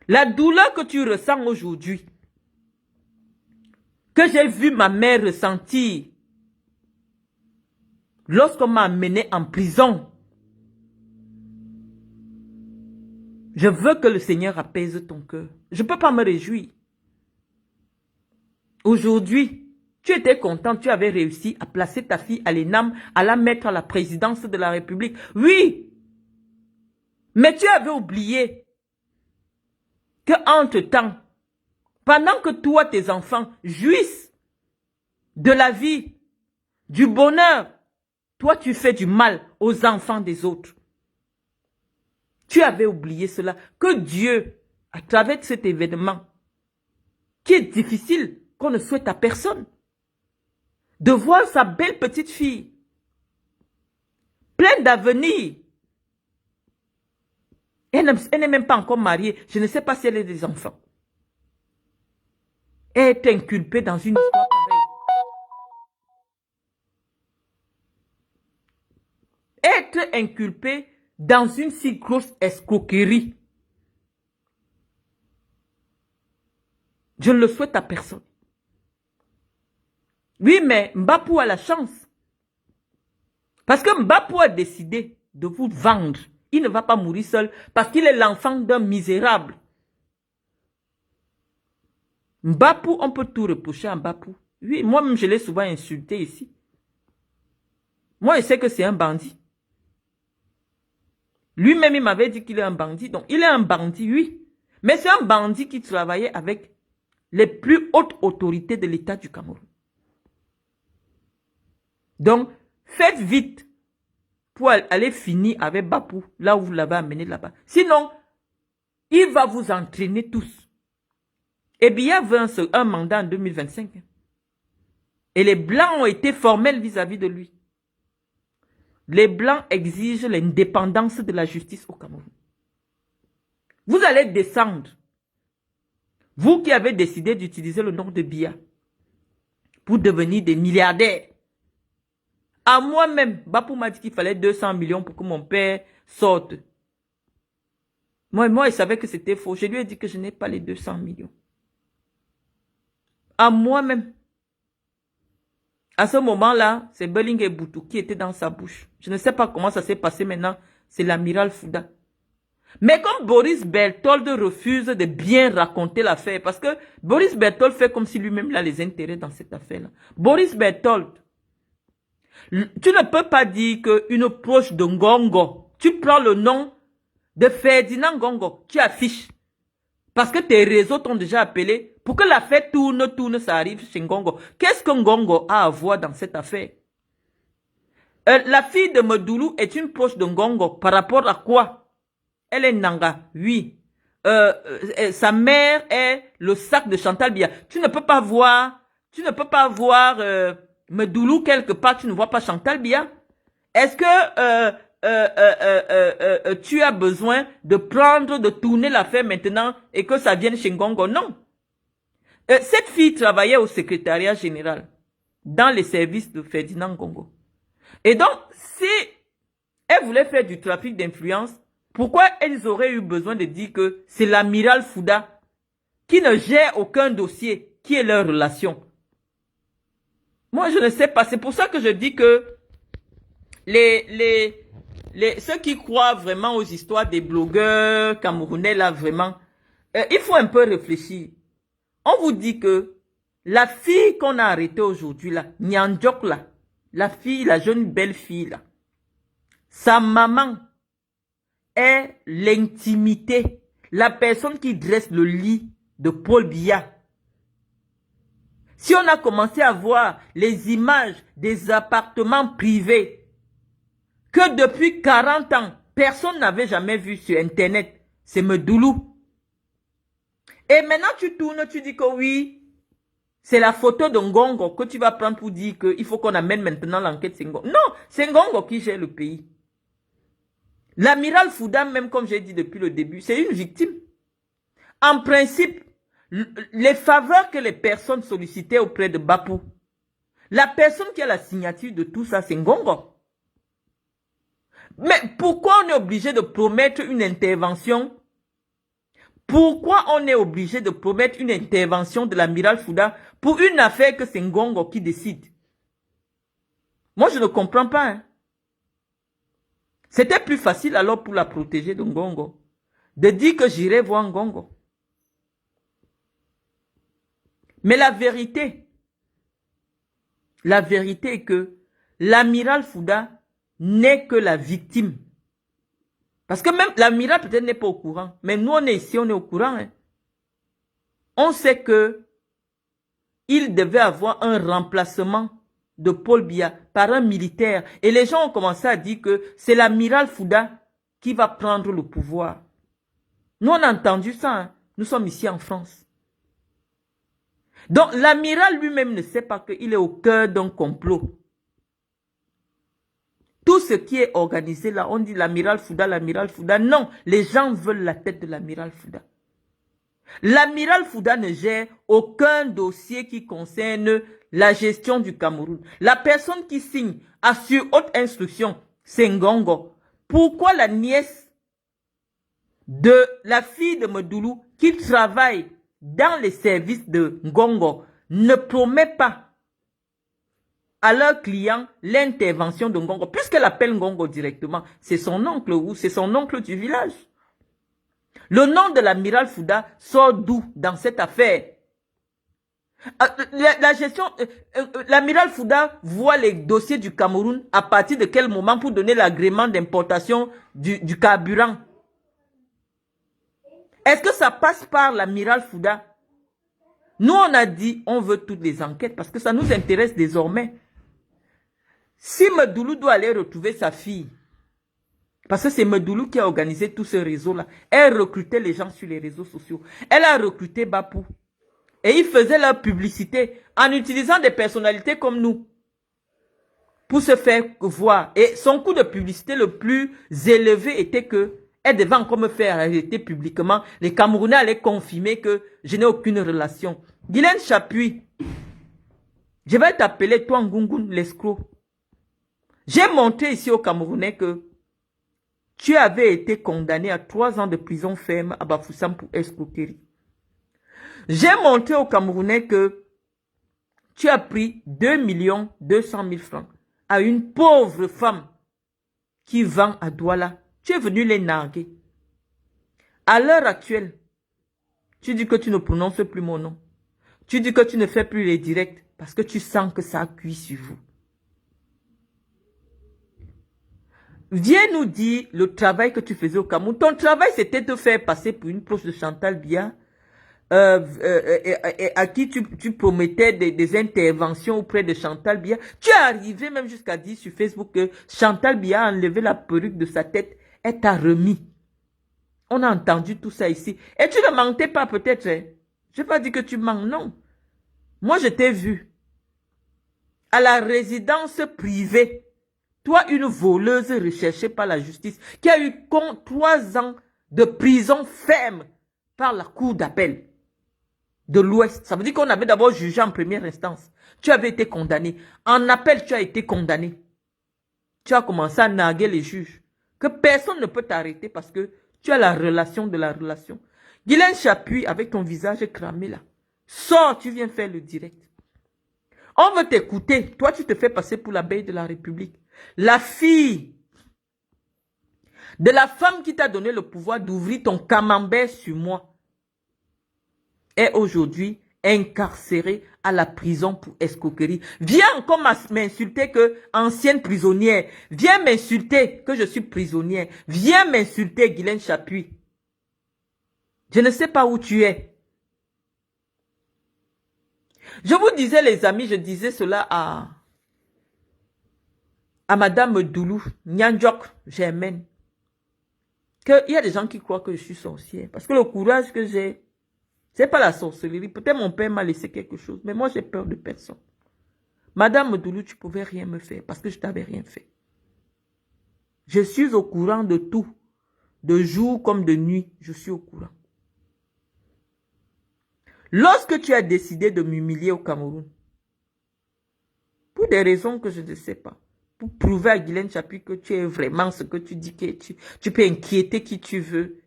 La douleur que tu ressens aujourd'hui, que j'ai vu ma mère ressentir lorsqu'on m'a amené en prison, je veux que le Seigneur apaise ton cœur. Je ne peux pas me réjouir. Aujourd'hui, tu étais content, tu avais réussi à placer ta fille à l'ENAM, à la mettre à la présidence de la République. Oui, mais tu avais oublié que entre-temps, pendant que toi, tes enfants jouissent de la vie, du bonheur, toi, tu fais du mal aux enfants des autres. Tu avais oublié cela, que Dieu, à travers cet événement, qui est difficile, qu'on ne souhaite à personne, de voir sa belle petite fille, pleine d'avenir. Elle n'est même pas encore mariée. Je ne sais pas si elle a des enfants. Elle est inculpée dans une histoire pareille. inculpé dans une si grosse escroquerie. Je ne le souhaite à personne. Oui, mais Mbapou a la chance. Parce que Mbapou a décidé de vous vendre. Il ne va pas mourir seul parce qu'il est l'enfant d'un misérable. Mbapou, on peut tout reprocher à Mbapou. Oui, moi-même, je l'ai souvent insulté ici. Moi, je sais que c'est un bandit. Lui-même, il m'avait dit qu'il est un bandit. Donc, il est un bandit, oui. Mais c'est un bandit qui travaillait avec les plus hautes autorités de l'État du Cameroun. Donc, faites vite pour aller finir avec Bapou, là où vous l'avez amené là-bas. Sinon, il va vous entraîner tous. Et Biya veut un mandat en 2025. Et les Blancs ont été formels vis-à-vis de lui. Les Blancs exigent l'indépendance de la justice au Cameroun. Vous allez descendre. Vous qui avez décidé d'utiliser le nom de Biya pour devenir des milliardaires. À moi-même, Bapou m'a dit qu'il fallait 200 millions pour que mon père sorte. Moi, il savait que c'était faux. Je lui ai dit que je n'ai pas les 200 millions. À moi-même. À ce moment-là, c'est Belling et Boutou qui étaient dans sa bouche. Je ne sais pas comment ça s'est passé maintenant. C'est l'amiral Fouda. Mais comme Boris Berthold refuse de bien raconter l'affaire, parce que Boris Berthold fait comme si lui-même a les intérêts dans cette affaire-là. Boris Berthold, tu ne peux pas dire qu'une proche de Ngongo, tu prends le nom de Ferdinand Ngongo, tu affiches. Parce que tes réseaux t'ont déjà appelé pour que l'affaire tourne, ça arrive chez Ngongo. Qu'est-ce que Ngongo a à voir dans cette affaire? La fille de Medoulou est une proche de Ngongo. Par rapport à quoi? Elle est Nanga, oui. Sa mère est le sac de Chantal Biya. Tu ne peux pas voir Medoulou quelque part, tu ne vois pas Chantal Biya. Est-ce que tu as besoin de tourner l'affaire maintenant et que ça vienne chez Ngongo? Non. Cette fille travaillait au secrétariat général dans les services de Ferdinand Ngongo. Et donc, si elle voulait faire du trafic d'influence, pourquoi elles auraient eu besoin de dire que c'est l'amiral Fouda qui ne gère aucun dossier, qui est leur relation? Moi, je ne sais pas. C'est pour ça que je dis que ceux qui croient vraiment aux histoires des blogueurs camerounais, là, vraiment, il faut un peu réfléchir. On vous dit que la fille qu'on a arrêtée aujourd'hui, là, Nyandjok, là, la jeune belle fille, là, sa maman est l'intimité, la personne qui dresse le lit de Paul Biya. Si on a commencé à voir les images des appartements privés que depuis 40 ans, personne n'avait jamais vu sur Internet, c'est Medoulou. Et maintenant tu tournes, tu dis que oui, c'est la photo de Ngongo que tu vas prendre pour dire qu'il faut qu'on amène maintenant l'enquête Ngongo. Non, c'est Ngongo qui gère le pays. L'amiral Fouda, même comme j'ai dit depuis le début, c'est une victime. En principe, les faveurs que les personnes sollicitaient auprès de Bapou, la personne qui a la signature de tout ça, c'est Ngongo. Mais pourquoi on est obligé de promettre une intervention? Pourquoi on est obligé de promettre une intervention de l'amiral Fouda pour une affaire que c'est Ngongo qui décide? Moi, je ne comprends pas. Hein. C'était plus facile alors pour la protéger de Ngongo de dire que j'irai voir Ngongo. Mais la vérité est que l'amiral Fouda n'est que la victime. Parce que même l'amiral peut-être n'est pas au courant. Mais nous, on est ici, on est au courant. Hein. On sait que il devait avoir un remplacement de Paul Biya par un militaire. Et les gens ont commencé à dire que c'est l'amiral Fouda qui va prendre le pouvoir. Nous, on a entendu ça. Hein. Nous sommes ici en France. Donc, l'amiral lui-même ne sait pas qu'il est au cœur d'un complot. Tout ce qui est organisé là, on dit l'amiral Fouda, l'amiral Fouda. Non, les gens veulent la tête de l'amiral Fouda. L'amiral Fouda ne gère aucun dossier qui concerne la gestion du Cameroun. La personne qui signe sur haute instruction, c'est Ngongo. Pourquoi la nièce de la fille de Medoulou qui travaille dans les services de Ngongo ne promet pas à leurs clients l'intervention de Ngongo, puisqu'elle appelle Ngongo directement, c'est son oncle ou c'est son oncle du village. Le nom de l'amiral Fouda sort d'où dans cette affaire? La gestion, l'amiral Fouda voit les dossiers du Cameroun à partir de quel moment pour donner l'agrément d'importation du carburant? Est-ce que ça passe par l'amiral Fouda? Nous, on a dit, on veut toutes les enquêtes parce que ça nous intéresse désormais. Si Medoulou doit aller retrouver sa fille, parce que c'est Medoulou qui a organisé tout ce réseau-là, elle recrutait les gens sur les réseaux sociaux. Elle a recruté Bapou. Et ils faisaient leur publicité en utilisant des personnalités comme nous pour se faire voir. Et son coût de publicité le plus élevé était que elle devait encore me faire arrêter publiquement. Les Camerounais allaient confirmer que je n'ai aucune relation. Guylaine Chapuis, je vais t'appeler toi Ngungun l'escroc. J'ai montré ici aux Camerounais que tu avais été condamné à 3 ans de prison ferme à Bafoussam pour escroquerie. J'ai montré aux Camerounais que tu as pris 2 200 000 francs à une pauvre femme qui vend à Douala. Tu es venu les narguer. À l'heure actuelle, tu dis que tu ne prononces plus mon nom. Tu dis que tu ne fais plus les directs parce que tu sens que ça cuit sur vous. Viens nous dire le travail que tu faisais au Cameroun. Ton travail, c'était de faire passer pour une proche de Chantal Biya, à qui tu promettais des interventions auprès de Chantal Biya. Tu es arrivé même jusqu'à dire sur Facebook que Chantal Biya a enlevé la perruque de sa tête et t'a remis. On a entendu tout ça ici. Et tu ne mentais pas peut-être. Hein? Je n'ai pas dit que tu mens, non. Moi, je t'ai vu à la résidence privée. Toi, une voleuse recherchée par la justice qui a eu 3 ans de prison ferme par la cour d'appel de l'Ouest. Ça veut dire qu'on avait d'abord jugé en première instance. Tu avais été condamné. En appel, tu as été condamné. Tu as commencé à narguer les juges. Que personne ne peut t'arrêter parce que tu as la relation de la relation. Guylaine Chapuis, avec ton visage cramé là. Sors, tu viens faire le direct. On veut t'écouter. Toi, tu te fais passer pour l'abeille de la République. La fille de la femme qui t'a donné le pouvoir d'ouvrir ton camembert sur moi est aujourd'hui incarcérée à la prison pour escroquerie. Viens encore m'insulter que ancienne prisonnière. Viens m'insulter que je suis prisonnière. Viens m'insulter, Guylaine Chapuis. Je ne sais pas où tu es. Je vous disais, les amis, je disais cela à Madame Doulou, Nyanjok, Germaine, qu'il y a des gens qui croient que je suis sorcière. Parce que le courage que j'ai, c'est pas la sorcellerie. Peut-être mon père m'a laissé quelque chose, mais moi j'ai peur de personne. Madame Doulou, tu pouvais rien me faire parce que je t'avais rien fait. Je suis au courant de tout. De jour comme de nuit, je suis au courant. Lorsque tu as décidé de m'humilier au Cameroun, pour des raisons que je ne sais pas, pour prouver à Guylaine Chapuis que tu es vraiment ce que tu dis que tu peux inquiéter qui tu veux.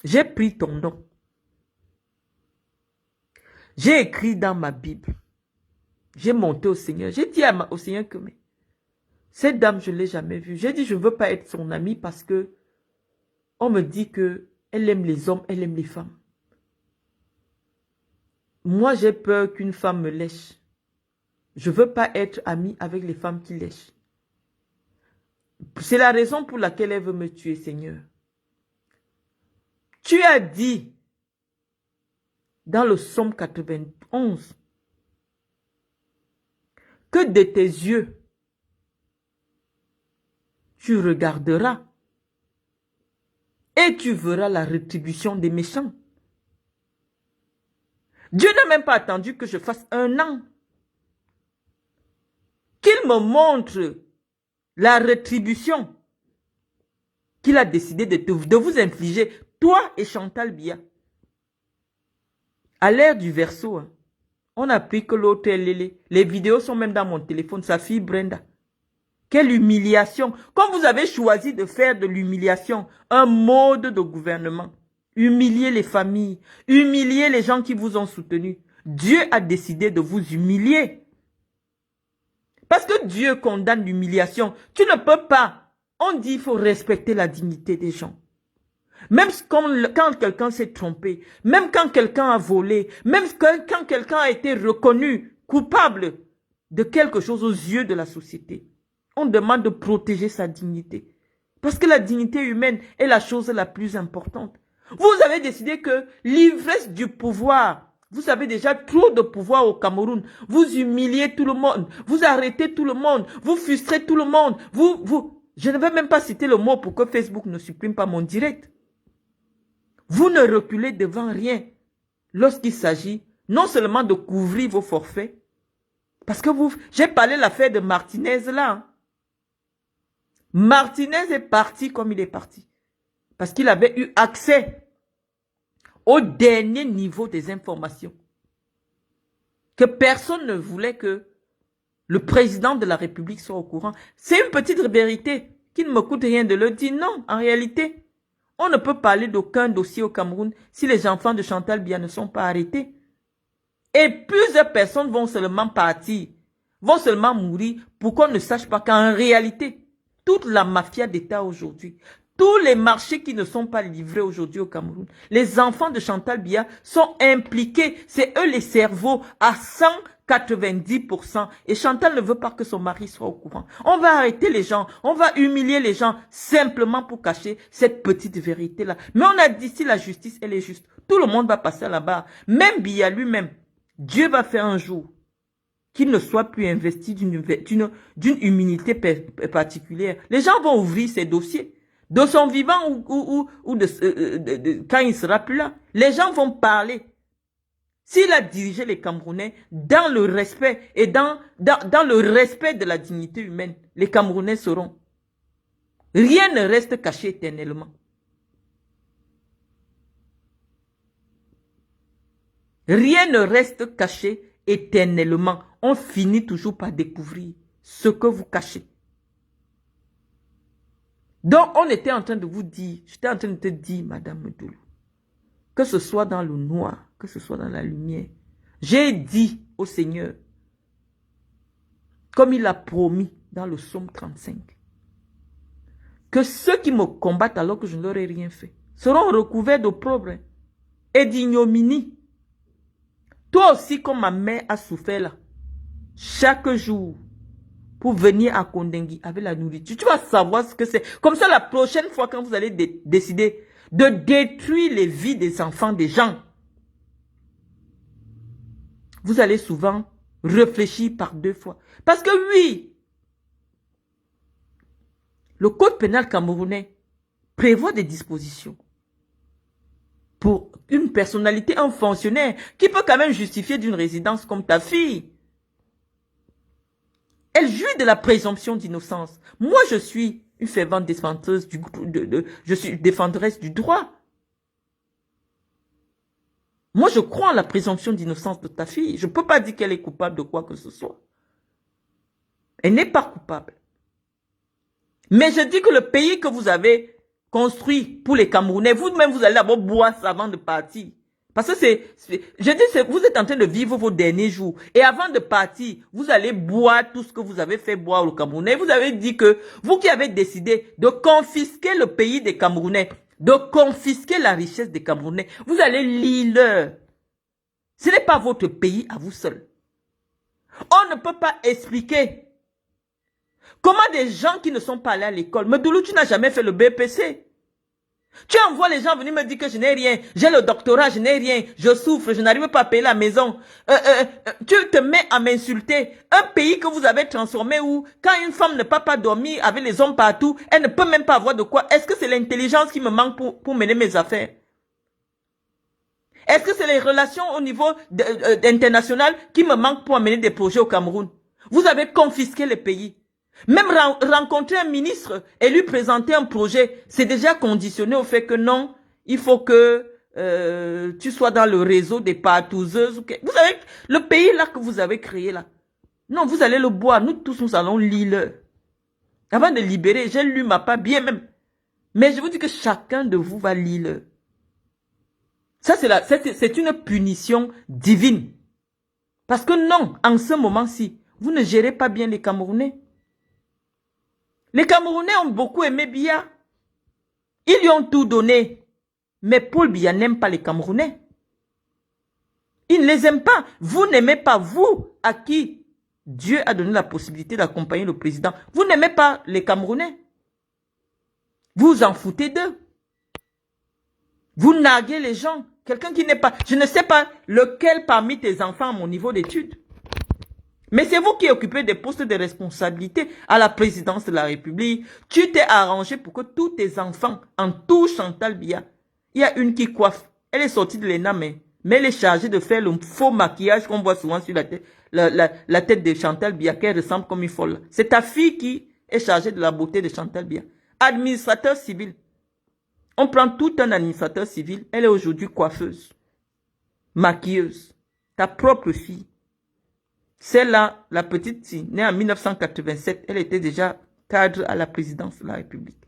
J'ai pris ton nom. J'ai écrit dans ma Bible. J'ai monté au Seigneur. J'ai dit au Seigneur que mais, cette dame, je ne l'ai jamais vue. J'ai dit je ne veux pas être son amie parce que on me dit que elle aime les hommes, elle aime les femmes. Moi, j'ai peur qu'une femme me lèche. Je ne veux pas être amie avec les femmes qui lèchent. C'est la raison pour laquelle elle veut me tuer, Seigneur. Tu as dit dans le psaume 91 que de tes yeux, tu regarderas et tu verras la rétribution des méchants. Dieu n'a même pas attendu que je fasse 1 an. Qu'il me montre la rétribution qu'il a décidé de vous infliger, toi et Chantal Biya. À l'ère du Verseau, hein, on a appris que l'autre est Lélé. Les vidéos sont même dans mon téléphone, sa fille Brenda. Quelle humiliation. Quand vous avez choisi de faire de l'humiliation un mode de gouvernement, humilier les familles, humilier les gens qui vous ont soutenu, Dieu a décidé de vous humilier. Parce que Dieu condamne l'humiliation. Tu ne peux pas. On dit qu'il faut respecter la dignité des gens. Même quand quelqu'un s'est trompé, même quand quelqu'un a volé, même quand quelqu'un a été reconnu coupable de quelque chose aux yeux de la société, on demande de protéger sa dignité. Parce que la dignité humaine est la chose la plus importante. Vous avez décidé que l'ivresse du pouvoir, vous avez déjà trop de pouvoir au Cameroun. Vous humiliez tout le monde, vous arrêtez tout le monde, vous frustrez tout le monde. Je ne vais même pas citer le mot pour que Facebook ne supprime pas mon direct. Vous ne reculez devant rien lorsqu'il s'agit non seulement de couvrir vos forfaits, parce que j'ai parlé de l'affaire de Martinez là. Hein. Martinez est parti comme il est parti. Parce qu'il avait eu accès au dernier niveau des informations. Que personne ne voulait que le président de la République soit au courant. C'est une petite vérité qui ne me coûte rien de le dire. Non, en réalité, on ne peut parler d'aucun dossier au Cameroun si les enfants de Chantal Biya ne sont pas arrêtés. Et plusieurs personnes vont seulement partir, vont seulement mourir pour qu'on ne sache pas qu'en réalité, toute la mafia d'État aujourd'hui, tous les marchés qui ne sont pas livrés aujourd'hui au Cameroun, les enfants de Chantal Biya sont impliqués. C'est eux les cerveaux à 190%. Et Chantal ne veut pas que son mari soit au courant. On va arrêter les gens, on va humilier les gens simplement pour cacher cette petite vérité-là. Mais on a dit si la justice, elle est juste, tout le monde va passer là-bas. Même Biya lui-même, Dieu va faire un jour qu'il ne soit plus investi d'une immunité particulière. Les gens vont ouvrir ces dossiers. De son vivant ou quand il ne sera plus là. Les gens vont parler. S'il a dirigé les Camerounais dans le respect et dans le respect de la dignité humaine, les Camerounais sauront. Rien ne reste caché éternellement. Rien ne reste caché éternellement. On finit toujours par découvrir ce que vous cachez. Donc, on était en train de vous dire, j'étais en train de te dire, Madame Medoulou, que ce soit dans le noir, que ce soit dans la lumière, j'ai dit au Seigneur, comme il a promis dans le psaume 35, que ceux qui me combattent alors que je ne leur ai rien fait, seront recouverts d'opprobre et d'ignominie. Toi aussi, comme ma mère a souffert là, chaque jour, pour venir à Kondengui avec la nourriture. Tu vas savoir ce que c'est. Comme ça, la prochaine fois, quand vous allez décider de détruire les vies des enfants des gens, vous allez souvent réfléchir par deux fois. Parce que oui, le code pénal camerounais prévoit des dispositions pour une personnalité, un fonctionnaire, qui peut quand même justifier d'une résidence comme ta fille. Elle jouit de la présomption d'innocence. Moi, je suis une fervente défenseuse je suis défendresse du droit. Moi, je crois en la présomption d'innocence de ta fille. Je ne peux pas dire qu'elle est coupable de quoi que ce soit. Elle n'est pas coupable. Mais je dis que le pays que vous avez construit pour les Camerounais, vous-même, vous allez d'abord boire ça avant de partir. Parce que vous êtes en train de vivre vos derniers jours. Et avant de partir, vous allez boire tout ce que vous avez fait boire au Camerounais. Vous avez dit que vous qui avez décidé de confisquer le pays des Camerounais, de confisquer la richesse des Camerounais, vous allez lire. Ce n'est pas votre pays à vous seul. On ne peut pas expliquer comment des gens qui ne sont pas allés à l'école. Medoulou, tu n'as jamais fait le BPC. Tu envoies les gens venir me dire que je n'ai rien, j'ai le doctorat, je n'ai rien, je souffre, je n'arrive pas à payer la maison. Tu te mets à m'insulter. Un pays que vous avez transformé où, quand une femme ne peut pas dormir avec les hommes partout, elle ne peut même pas avoir de quoi. Est-ce que c'est l'intelligence qui me manque pour mener mes affaires? Est-ce que c'est les relations au niveau international qui me manquent pour amener des projets au Cameroun? Vous avez confisqué le pays. Même rencontrer un ministre et lui présenter un projet, c'est déjà conditionné au fait que non, il faut que tu sois dans le réseau des partouzeuses. Vous savez, le pays là que vous avez créé là, non, vous allez le boire, nous tous nous allons lire. Avant de libérer, j'ai lu ma part bien même. Mais je vous dis que chacun de vous va lire. Ça, c'est une punition divine. Parce que non, en ce moment-ci, vous ne gérez pas bien les Camerounais. Les Camerounais ont beaucoup aimé Biya. Ils lui ont tout donné. Mais Paul Biya n'aime pas les Camerounais. Il ne les aime pas. Vous n'aimez pas, vous, à qui Dieu a donné la possibilité d'accompagner le président. Vous n'aimez pas les Camerounais. Vous vous en foutez d'eux. Vous narguez les gens. Quelqu'un qui n'est pas... Je ne sais pas lequel parmi tes enfants à mon niveau d'études. Mais c'est vous qui occupez des postes de responsabilité à la présidence de la République. Tu t'es arrangé pour que tous tes enfants, en tout Chantal Biya, il y a une qui coiffe. Elle est sortie de l'ENA, mais elle est chargée de faire le faux maquillage qu'on voit souvent sur la tête de Chantal Biya, qui ressemble comme une folle. C'est ta fille qui est chargée de la beauté de Chantal Biya. Administrateur civil. On prend tout un administrateur civil. Elle est aujourd'hui coiffeuse, maquilleuse. Ta propre fille. Celle-là, la petite fille, née en 1987, elle était déjà cadre à la présidence de la République.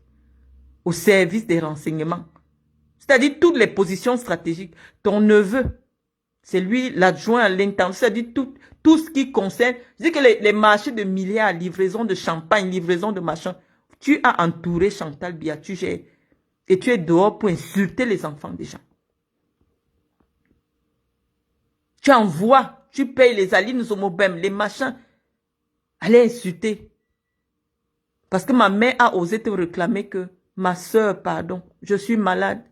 Au service des renseignements. C'est-à-dire toutes les positions stratégiques. Ton neveu, c'est lui l'adjoint à l'intendant. C'est-à-dire tout ce qui concerne. Je dis que les marchés de milliards, livraison de champagne, livraison de machin. Tu as entouré Chantal Biya, et tu es dehors pour insulter les enfants des gens. Tu envoies, tu payes les Aline Zomobem, les machins. Allez insulter. Parce que ma mère a osé te réclamer que ma soeur, pardon, je suis malade.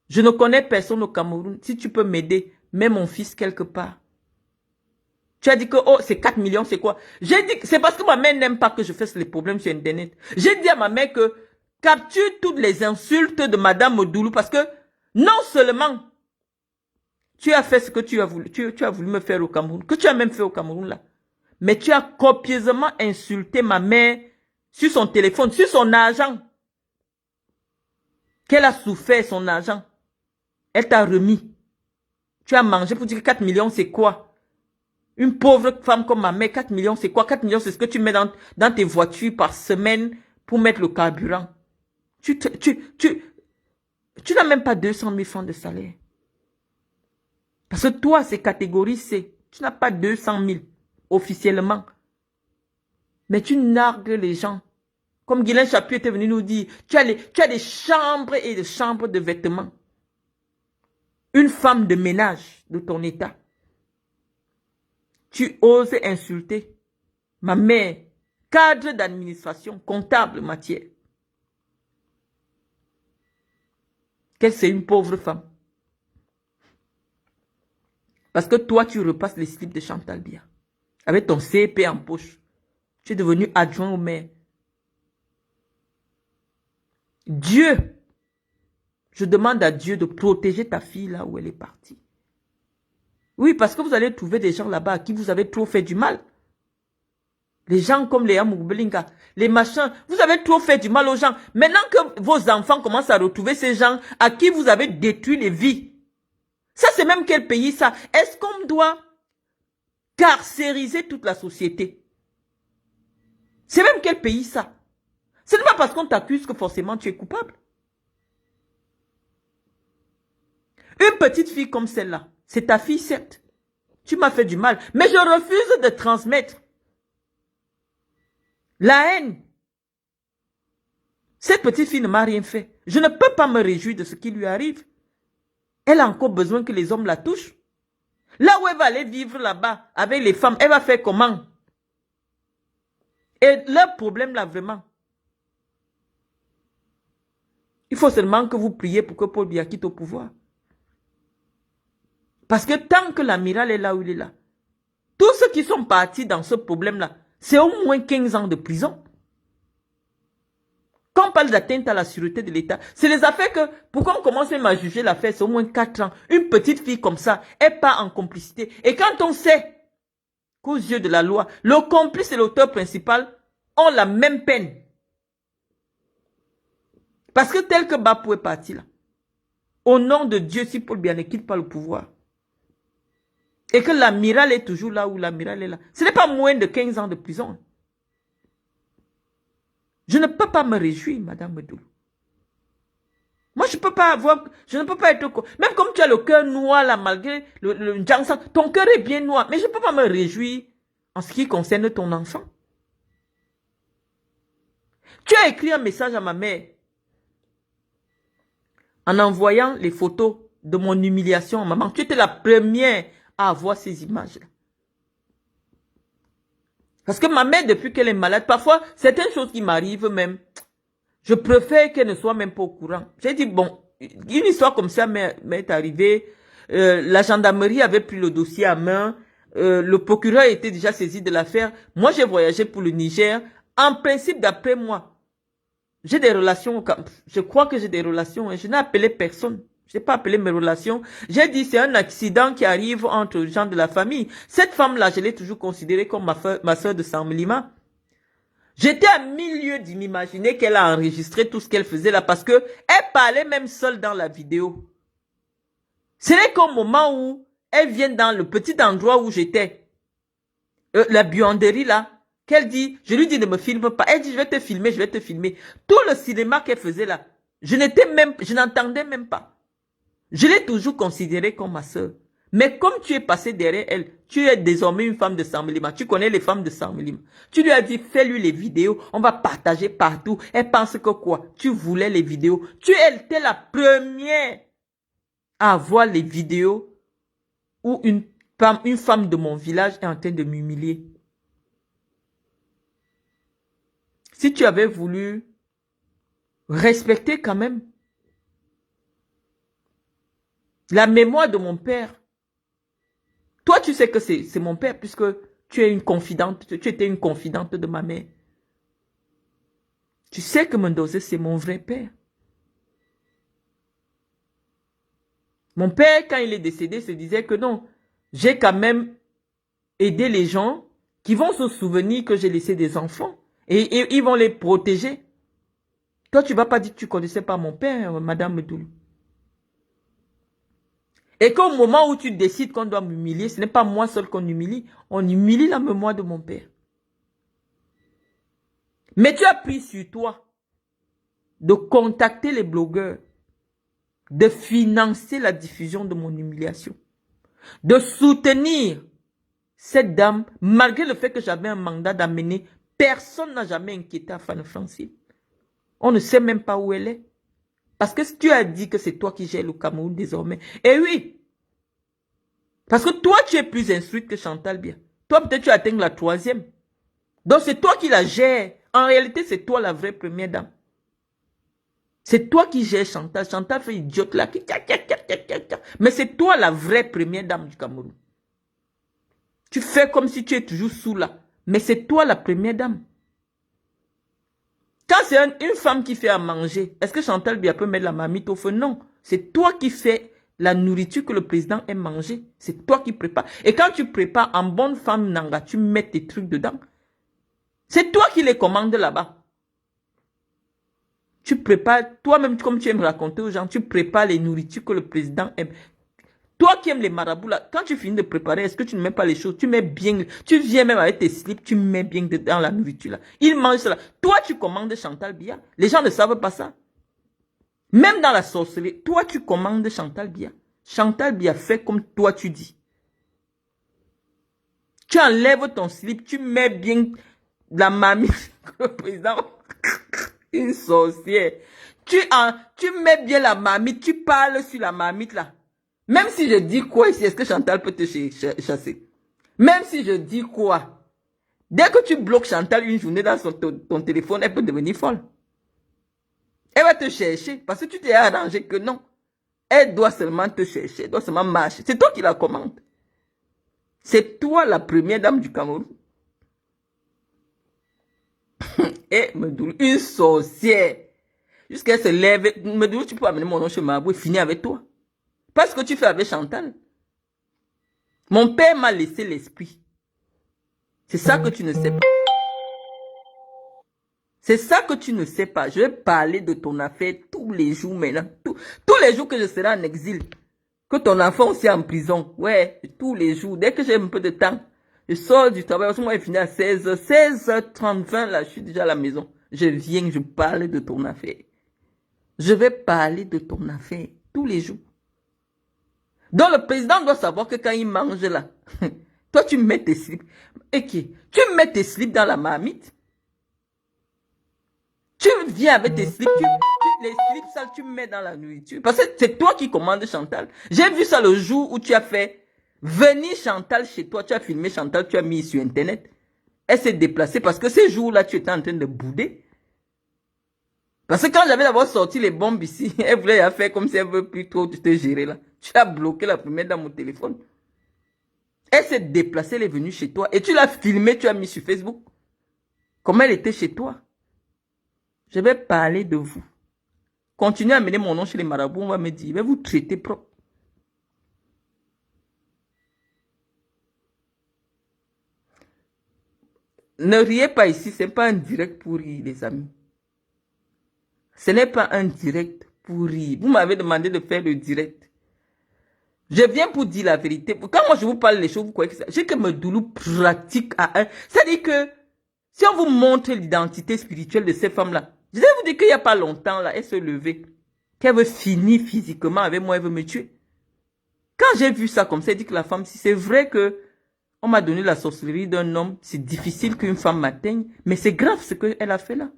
Je ne connais personne au Cameroun. Si tu peux m'aider, mets mon fils quelque part. Tu as dit que, oh, c'est 4 millions, c'est quoi? J'ai dit que c'est parce que ma mère n'aime pas que je fasse les problèmes sur Internet. J'ai dit à ma mère que capture toutes les insultes de Madame Modoulou parce que non seulement tu as fait ce que tu as voulu me faire au Cameroun, que tu as même fait au Cameroun là, mais tu as copieusement insulté ma mère sur son téléphone, sur son argent. Qu'elle a souffert son argent. Elle t'a remis. Tu as mangé pour dire que 4 millions c'est quoi? Une pauvre femme comme ma mère, 4 millions, c'est quoi? 4 millions, c'est ce que tu mets dans tes voitures par semaine pour mettre le carburant. Tu n'as même pas 200 000 francs de salaire. Parce que toi, c'est catégorie C. Tu n'as pas 200 000 officiellement. Mais tu nargues les gens. Comme Guylaine Chapuis était venu nous dire, tu as des chambres et des chambres de vêtements. Une femme de ménage de ton état. Tu oses insulter ma mère, cadre d'administration, comptable matière. Qu'elle c'est une pauvre femme. Parce que toi, tu repasses les slips de Chantal Biya. Avec ton CP en poche. Tu es devenu adjoint au maire. Dieu, je demande à Dieu de protéger ta fille là où elle est partie. Oui, parce que vous allez trouver des gens là-bas à qui vous avez trop fait du mal. Les gens comme les Amoubelinga, les machins, vous avez trop fait du mal aux gens. Maintenant que vos enfants commencent à retrouver ces gens à qui vous avez détruit les vies. Ça, c'est même quel pays ça? Est-ce qu'on doit carcériser toute la société? C'est même quel pays ça? Ce n'est pas parce qu'on t'accuse que forcément tu es coupable. Une petite fille comme celle-là, c'est ta fille, certes. Tu m'as fait du mal. Mais je refuse de transmettre la haine. Cette petite fille ne m'a rien fait. Je ne peux pas me réjouir de ce qui lui arrive. Elle a encore besoin que les hommes la touchent. Là où elle va aller vivre là-bas avec les femmes, elle va faire comment? Et leur problème là vraiment, il faut seulement que vous priez pour que Paul Biya quitte au pouvoir. Parce que tant que l'amiral est là où il est là, tous ceux qui sont partis dans ce problème-là, c'est au moins 15 ans de prison. Quand on parle d'atteinte à la sûreté de l'État, c'est les affaires que, pourquoi on commence même à juger l'affaire, c'est au moins 4 ans. Une petite fille comme ça, elle part en complicité. Et quand on sait qu'aux yeux de la loi, le complice et l'auteur principal ont la même peine. Parce que tel que Bapou est parti là, au nom de Dieu, si Paul Biya ne quitte pas le pouvoir, et que l'amiral est toujours là où l'amiral est là, ce n'est pas moins de 15 ans de prison. Je ne peux pas me réjouir, Madame Medoulou. Moi, je peux pas avoir, je ne peux pas être, même comme tu as le cœur noir là, malgré le Njangsan, ton cœur est bien noir, mais je ne peux pas me réjouir en ce qui concerne ton enfant. Tu as écrit un message à ma mère en envoyant les photos de mon humiliation à maman. Tu étais la première à avoir ces images-là. Parce que ma mère, depuis qu'elle est malade, parfois, certaines choses qui m'arrivent même, je préfère qu'elle ne soit même pas au courant. J'ai dit, bon, une histoire comme ça m'est arrivée. La gendarmerie avait pris le dossier à main. Le procureur était déjà saisi de l'affaire. Moi, j'ai voyagé pour le Niger. En principe, d'après moi, j'ai des relations. Je crois que j'ai des relations. Je n'ai appelé personne. Je n'ai pas appelé mes relations. J'ai dit, c'est un accident qui arrive entre gens de la famille. Cette femme-là, je l'ai toujours considérée comme ma soeur de sang Lima. J'étais à milieu de m'imaginer qu'elle a enregistré tout ce qu'elle faisait là parce que elle parlait même seule dans la vidéo. Ce n'est qu'au moment où elle vient dans le petit endroit où j'étais, la buanderie là, qu'elle dit, je lui dis ne me filme pas. Elle dit je vais te filmer, je vais te filmer. Tout le cinéma qu'elle faisait là, je n'entendais même pas. Je l'ai toujours considérée comme ma soeur. Mais comme tu es passé derrière elle, tu es désormais une femme de Samlima. Tu connais les femmes de Samlima. Tu lui as dit, fais-lui les vidéos. On va partager partout. Elle pense que quoi? Tu voulais les vidéos. Tu étais la première à voir les vidéos où une femme de mon village est en train de m'humilier. Si tu avais voulu respecter quand même la mémoire de mon père, toi, tu sais que c'est mon père puisque tu es une confidente, tu étais une confidente de ma mère. Tu sais que Mendozé, c'est mon vrai père. Mon père, quand il est décédé, se disait que non, j'ai quand même aidé les gens qui vont se souvenir que j'ai laissé des enfants et ils vont les protéger. Toi, tu ne vas pas dire que tu ne connaissais pas mon père, Madame Medoulou. Et qu'au moment où tu décides qu'on doit m'humilier, ce n'est pas moi seul qu'on humilie. On humilie la mémoire de mon père. Mais tu as pris sur toi de contacter les blogueurs, de financer la diffusion de mon humiliation, de soutenir cette dame, malgré le fait que j'avais un mandat d'amener. Personne n'a jamais inquiété Afane Francine. On ne sait même pas où elle est. Parce que tu as dit que c'est toi qui gères le Cameroun désormais. Et oui. Parce que toi, tu es plus instruite que Chantal Biya. Toi, peut-être tu atteins la 3e. Donc, c'est toi qui la gères. En réalité, c'est toi la vraie première dame. C'est toi qui gères Chantal. Chantal fait idiote là. Mais c'est toi la vraie première dame du Cameroun. Tu fais comme si tu es toujours sous là. Mais c'est toi la première dame. Quand c'est une femme qui fait à manger, est-ce que Chantal Biya peut mettre la marmite au feu? Non. C'est toi qui fais la nourriture que le président aime manger. C'est toi qui prépares. Et quand tu prépares en bonne femme nanga, tu mets tes trucs dedans. C'est toi qui les commandes là-bas. Tu prépares, toi-même, comme tu aimes raconter aux gens, tu prépares les nourritures que le président aime. Toi qui aimes les marabouts là, quand tu finis de préparer, est-ce que tu ne mets pas les choses? Tu mets bien, tu viens même avec tes slips, tu mets bien dedans la nourriture là. Ils mangent cela. Toi, tu commandes Chantal Biya. Les gens ne savent pas ça. Même dans la sorcellerie, toi, tu commandes Chantal Biya. Chantal Biya fait comme toi, tu dis. Tu enlèves ton slip, tu mets bien la mamie, le président, une sorcière. Tu mets bien la marmite, tu parles sur la marmite là. Même si je dis quoi ici, est-ce que Chantal peut te chasser? Même si je dis quoi, dès que tu bloques Chantal une journée dans ton téléphone, elle peut devenir folle. Elle va te chercher parce que tu t'es arrangé que non. Elle doit seulement te chercher, elle doit seulement marcher. C'est toi qui la commandes. C'est toi la première dame du Cameroun. Et Medoulou, une sorcière. Jusqu'à elle se lève. Medoulou, tu peux amener mon nom chez Mabou et finir avec toi. Parce que tu fais avec Chantal. Mon père m'a laissé l'esprit. C'est ça que tu ne sais pas. C'est ça que tu ne sais pas. Je vais parler de ton affaire tous les jours maintenant. Tous les jours que je serai en exil. Que ton enfant aussi est en prison. Ouais, tous les jours. Dès que j'ai un peu de temps, je sors du travail. Moi, je finis à 16h. 16h30, 20 là, je suis déjà à la maison. je viens, je parle de ton affaire. Je vais parler de ton affaire tous les jours. Donc le président doit savoir que quand il mange là, toi tu mets tes slips. Ok, tu mets tes slips dans la marmite. Tu viens avec tes slips, les slips sales, tu mets dans la nourriture. Parce que c'est toi qui commandes Chantal. J'ai vu ça le jour où tu as fait venir Chantal chez toi. Tu as filmé Chantal, tu as mis sur Internet. Elle s'est déplacée parce que ces jours-là, tu étais en train de bouder. Parce que quand j'avais d'abord sorti les bombes ici, elle voulait faire comme si elle veut plus trop te gérer là. Tu as bloqué la première dans mon téléphone. Elle s'est déplacée, elle est venue chez toi. Et tu l'as filmé, tu as mis sur Facebook. Comment elle était chez toi. Je vais parler de vous. Continuez à mener mon nom chez les marabouts, on va me dire, je vais vous traiter propre. Ne riez pas ici, ce n'est pas un direct pour rire, les amis. Ce n'est pas un direct pour rire. Vous m'avez demandé de faire le direct. Je viens pour dire la vérité. Quand moi je vous parle les choses, vous croyez que ça... J'ai que Medoulou pratique à un... C'est-à-dire que si on vous montre l'identité spirituelle de ces femmes-là, je vais vous dire qu'il n'y a pas longtemps, là, elle se levait, qu'elle veut finir physiquement avec moi, elle veut me tuer. Quand j'ai vu ça comme ça, elle dit que la femme, si c'est vrai que on m'a donné la sorcellerie d'un homme, c'est difficile qu'une femme m'atteigne, mais c'est grave ce qu'elle a fait là.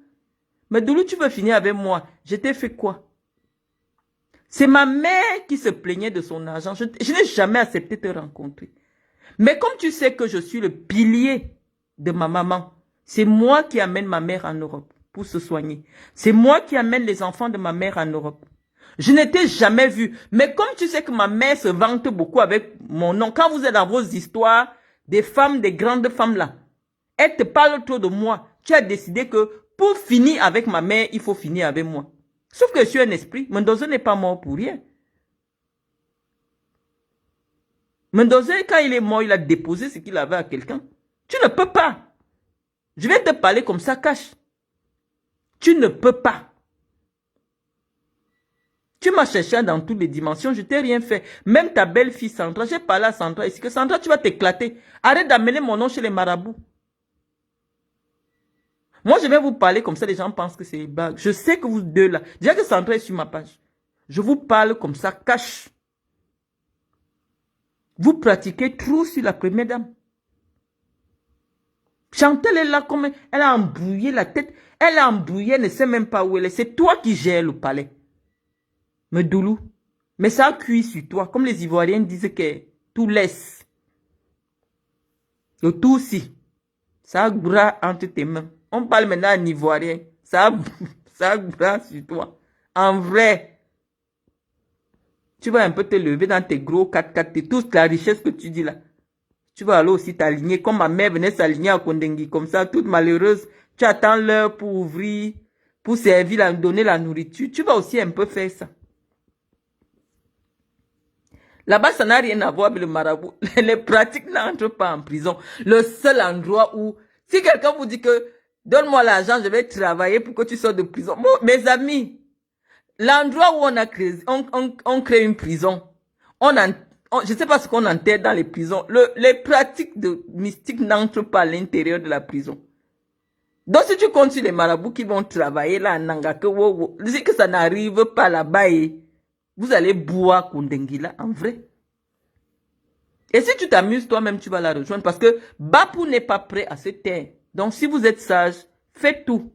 Mais Doulou, tu veux finir avec moi? Je t'ai fait quoi? C'est ma mère qui se plaignait de son argent. Je n'ai jamais accepté de te rencontrer. Mais comme tu sais que je suis le pilier de ma maman, c'est moi qui amène ma mère en Europe pour se soigner. C'est moi qui amène les enfants de ma mère en Europe. Je n'étais jamais vue. Mais comme tu sais que ma mère se vante beaucoup avec mon nom, quand vous êtes dans vos histoires, des femmes, des grandes femmes là, elles te parlent trop de moi. Tu as décidé que pour finir avec ma mère, il faut finir avec moi. Sauf que je suis un esprit. Mendoza n'est pas mort pour rien. Mendoza, quand il est mort, il a déposé ce qu'il avait à quelqu'un. Tu ne peux pas. Je vais te parler comme ça, cache. Tu ne peux pas. Tu m'as cherché dans toutes les dimensions, je t'ai rien fait. Même ta belle-fille Sandra, j'ai parlé à Sandra ici, que Sandra, tu vas t'éclater. Arrête d'amener mon nom chez les marabouts. Moi, je vais vous parler comme ça, les gens pensent que c'est une bague. Je sais que vous deux là, déjà que Sandra est sur ma page, je vous parle comme ça, cache. Vous pratiquez trop sur la première dame. Chantal est là comme elle a embrouillé la tête. Elle a embrouillé, elle ne sait même pas où elle est. C'est toi qui gères le palais. Medoulou. Mais ça a cuit sur toi. Comme les Ivoiriens disent que tout laisse. Le tout aussi. Ça a gras entre tes mains. On parle maintenant en Ivoirien. Ça a gras sur toi. En vrai. Tu vas un peu te lever dans tes gros 4x4. Toute la richesse que tu dis là. Tu vas aller aussi t'aligner. Comme ma mère venait s'aligner à Kondengi. Comme ça, toute malheureuse. Tu attends l'heure pour ouvrir. Pour servir, donner la nourriture. Tu vas aussi un peu faire ça. Là-bas, ça n'a rien à voir avec le marabout. Les pratiques n'entrent pas en prison. Le seul endroit où, si quelqu'un vous dit que, donne-moi l'argent, je vais travailler pour que tu sortes de prison. Bon, mes amis, l'endroit où on crée une prison, je ne sais pas ce qu'on enterre dans les prisons. Les pratiques de mystique n'entrent pas à l'intérieur de la prison. Donc, si tu comptes sur les marabouts qui vont travailler là, en Nangake, dis que ça n'arrive pas là-bas et vous allez boire Kundengila en vrai. Et si tu t'amuses toi-même, tu vas la rejoindre parce que Bapou n'est pas prêt à se taire. Donc, si vous êtes sage, faites tout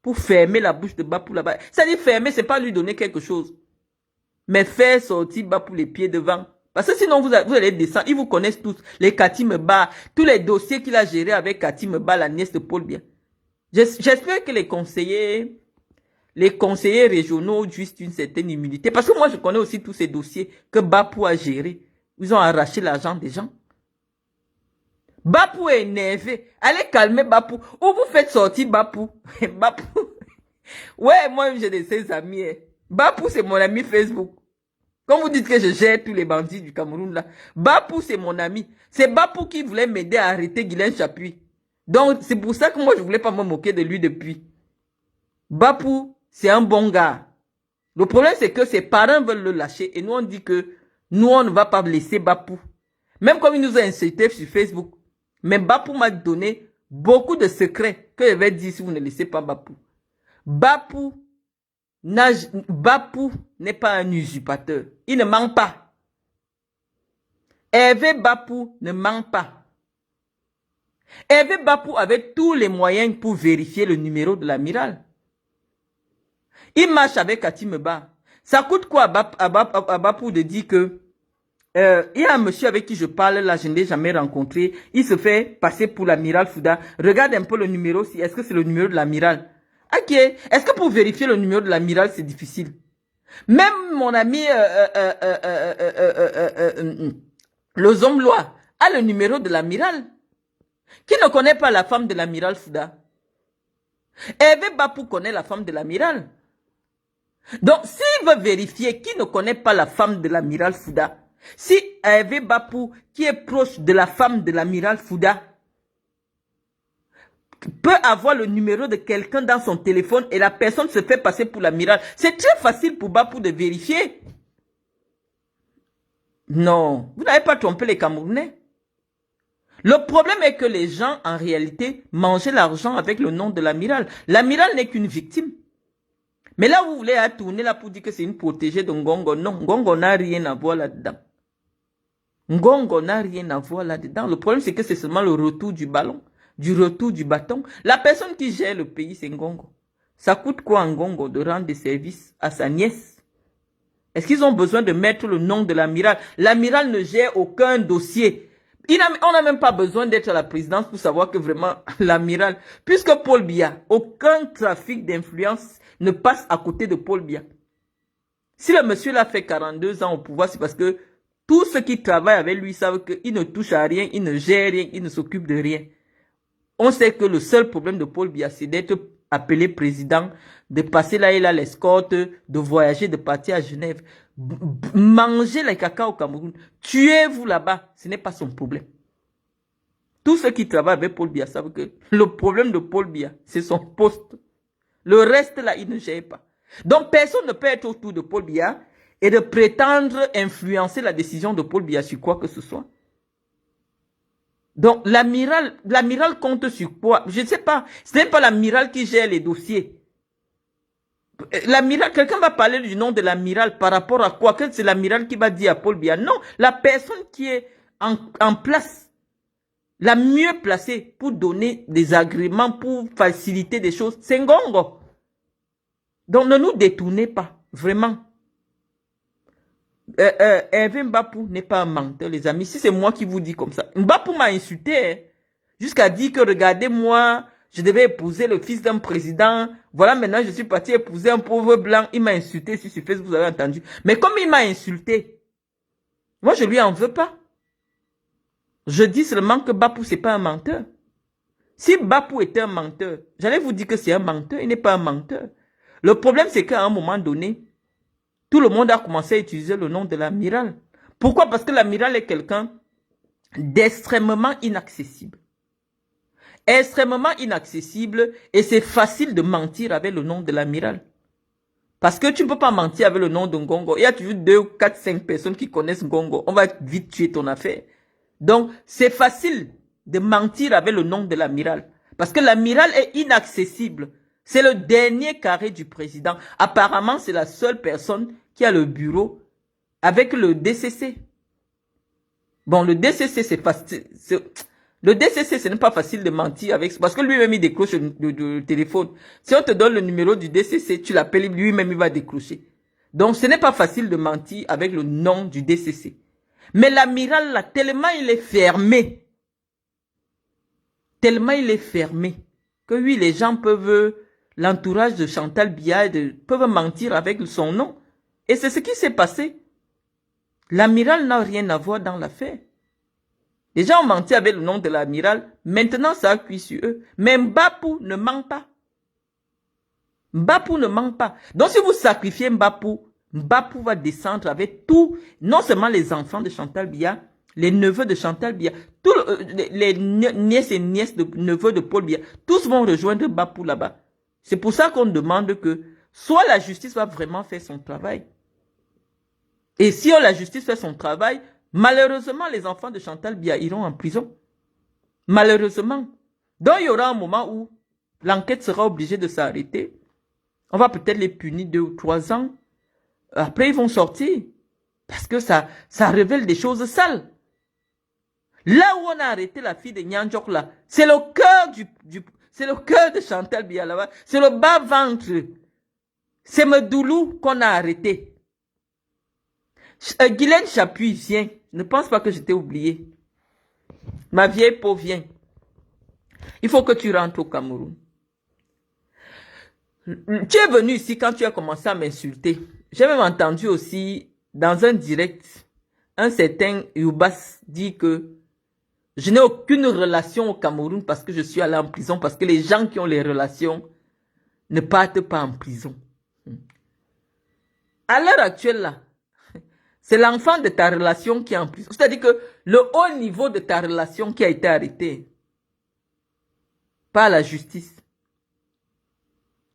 pour fermer la bouche de Bapou là-bas. C'est-à-dire fermer, c'est pas lui donner quelque chose. Mais faire sortir Bapou les pieds devant. Parce que sinon, vous allez descendre. Ils vous connaissent tous. Les Cathy Meba, tous les dossiers qu'il a gérés avec Cathy Meba, la nièce de Paul Bien. J'espère que les conseillers régionaux jouissent une certaine immunité. Parce que moi, je connais aussi tous ces dossiers que Bapou a gérés. Ils ont arraché l'argent des gens. Bapou est énervé. Allez calmer Bapou. Ou vous faites sortir Bapou. Bapou. Ouais, moi, j'ai des amis. Bapou, c'est mon ami Facebook. Quand vous dites que je gère tous les bandits du Cameroun, là. Bapou, c'est mon ami. C'est Bapou qui voulait m'aider à arrêter Guylaine Chapuis. Donc, c'est pour ça que moi, je voulais pas me moquer de lui depuis. Bapou, c'est un bon gars. Le problème, c'est que ses parents veulent le lâcher. Et nous, on dit que nous, on ne va pas laisser Bapou. Même comme il nous a insulté sur Facebook. Mais Bapou m'a donné beaucoup de secrets que je vais dire si vous ne laissez pas Bapou. Bapou n'est pas un usurpateur. Il ne ment pas. Hervé Bapou ne ment pas. Hervé Bapou avait tous les moyens pour vérifier le numéro de l'amiral. Il marche avec Katimeba. Ça coûte quoi à Bapou de dire que il y a un monsieur avec qui je parle là, je ne l'ai jamais rencontré. Il se fait passer pour l'amiral Fouda. Regarde un peu le numéro, si est-ce que c'est le numéro de l'amiral? Ok. Est-ce que pour vérifier le numéro de l'amiral, c'est difficile? Même mon ami le Zomlois a le numéro de l'amiral. Qui ne connaît pas la femme de l'amiral Fouda? Hervé Bapou connaît la femme de l'amiral. Donc, s'il veut vérifier qui ne connaît pas la femme de l'amiral Fouda, si Hervé Bapou, qui est proche de la femme de l'amiral Fouda, peut avoir le numéro de quelqu'un dans son téléphone et la personne se fait passer pour l'amiral, c'est très facile pour Bapou de vérifier. Non, vous n'avez pas trompé les Camerounais. Le problème est que les gens, en réalité, mangeaient l'argent avec le nom de l'amiral. L'amiral n'est qu'une victime. Mais là, vous voulez tourner là pour dire que c'est une protégée de Ngongo. Non, Ngongo n'a rien à voir là-dedans. Ngongo n'a rien à voir là-dedans. Le problème, c'est que c'est seulement le retour du ballon, du retour du bâton. La personne qui gère le pays, c'est Ngongo. Ça coûte quoi à Ngongo de rendre des services à sa nièce? Est-ce qu'ils ont besoin de mettre le nom de l'amiral? L'amiral ne gère aucun dossier. On n'a même pas besoin d'être à la présidence pour savoir que vraiment l'amiral, puisque Paul Biya, aucun trafic d'influence ne passe à côté de Paul Biya. Si le monsieur l'a fait 42 ans au pouvoir, c'est parce que tous ceux qui travaillent avec lui savent qu'il ne touche à rien, il ne gère rien, il ne s'occupe de rien. On sait que le seul problème de Paul Biya, c'est d'être appelé président, de passer là et là l'escorte, de voyager, de partir à Genève. Manger les caca au Cameroun, tuez-vous là-bas, ce n'est pas son problème. Tous ceux qui travaillent avec Paul Biya savent que le problème de Paul Biya, c'est son poste. Le reste là, il ne gère pas. Donc personne ne peut être autour de Paul Biya et de prétendre influencer la décision de Paul Biya sur quoi que ce soit. Donc l'amiral compte sur quoi? Je ne sais pas. Ce n'est pas l'amiral qui gère les dossiers. L'amiral, quelqu'un va parler du nom de l'amiral par rapport à quoi? C'est l'amiral qui va dire à Paul Biya. Non, la personne qui est en place, la mieux placée pour donner des agréments, pour faciliter des choses, c'est Ngongo. Donc ne nous détournez pas, vraiment. Hervé Bapou n'est pas un menteur, les amis. Si c'est moi qui vous dis comme ça. Bapou m'a insulté, hein, jusqu'à dire que regardez-moi, je devais épouser le fils d'un président. Voilà, maintenant je suis parti épouser un pauvre blanc. Il m'a insulté sur Facebook, vous avez entendu. Mais comme il m'a insulté, moi je lui en veux pas. Je dis seulement que Bapou c'est pas un menteur. Si Bapou était un menteur, j'allais vous dire que c'est un menteur. Il n'est pas un menteur. Le problème c'est qu'à un moment donné, tout le monde a commencé à utiliser le nom de l'amiral. Pourquoi? Parce que l'amiral est quelqu'un d'extrêmement inaccessible. Extrêmement inaccessible et c'est facile de mentir avec le nom de l'amiral. Parce que tu ne peux pas mentir avec le nom de Ngongo. Il y a toujours 2, 4, 5 personnes qui connaissent Ngongo. On va vite tuer ton affaire. Donc, c'est facile de mentir avec le nom de l'amiral. Parce que l'amiral est inaccessible. C'est le dernier carré du président. Apparemment, c'est la seule personne qui a le bureau avec le DCC. Bon, le DCC, c'est facile. Le DCC, ce n'est pas facile de mentir avec, parce que lui-même, il décroche le téléphone. Si on te donne le numéro du DCC, tu l'appelles, lui-même, il va décrocher. Donc, ce n'est pas facile de mentir avec le nom du DCC. Mais l'amiral, là, tellement il est fermé, que oui, les gens peuvent, l'entourage de Chantal Biya peuvent mentir avec son nom. Et c'est ce qui s'est passé. L'amiral n'a rien à voir dans l'affaire. Les gens ont menti avec le nom de l'amiral. Maintenant, ça a cuit sur eux. Mais Bapou ne ment pas. Bapou ne ment pas. Donc, si vous sacrifiez Bapou, Bapou va descendre avec tout, non seulement les enfants de Chantal Biya, les neveux de Chantal Biya, tous les nièces et nièces de neveux de Paul Biya, tous vont rejoindre Bapou là-bas. C'est pour ça qu'on demande que soit la justice va vraiment faire son travail. Et si la justice fait son travail, malheureusement, les enfants de Chantal Biya iront en prison. Malheureusement. Donc, il y aura un moment où l'enquête sera obligée de s'arrêter. On va peut-être les punir 2 ou 3 ans. Après, ils vont sortir. Parce que ça révèle des choses sales. Là où on a arrêté la fille de Nyanjok, là, c'est le cœur c'est le cœur de Chantal Biya là-bas. C'est le bas-ventre. C'est Medoulou qu'on a arrêté. Guylaine Chapuis, viens. Ne pense pas que je t'ai oublié. Ma vieille peau, viens. Il faut que tu rentres au Cameroun. Tu es venu ici quand tu as commencé à m'insulter. J'ai même entendu aussi, dans un direct, un certain Youbas dit que je n'ai aucune relation au Cameroun parce que je suis allé en prison, parce que les gens qui ont les relations ne partent pas en prison. À l'heure actuelle, là, c'est l'enfant de ta relation qui est en prison. C'est-à-dire que le haut niveau de ta relation qui a été arrêté par la justice.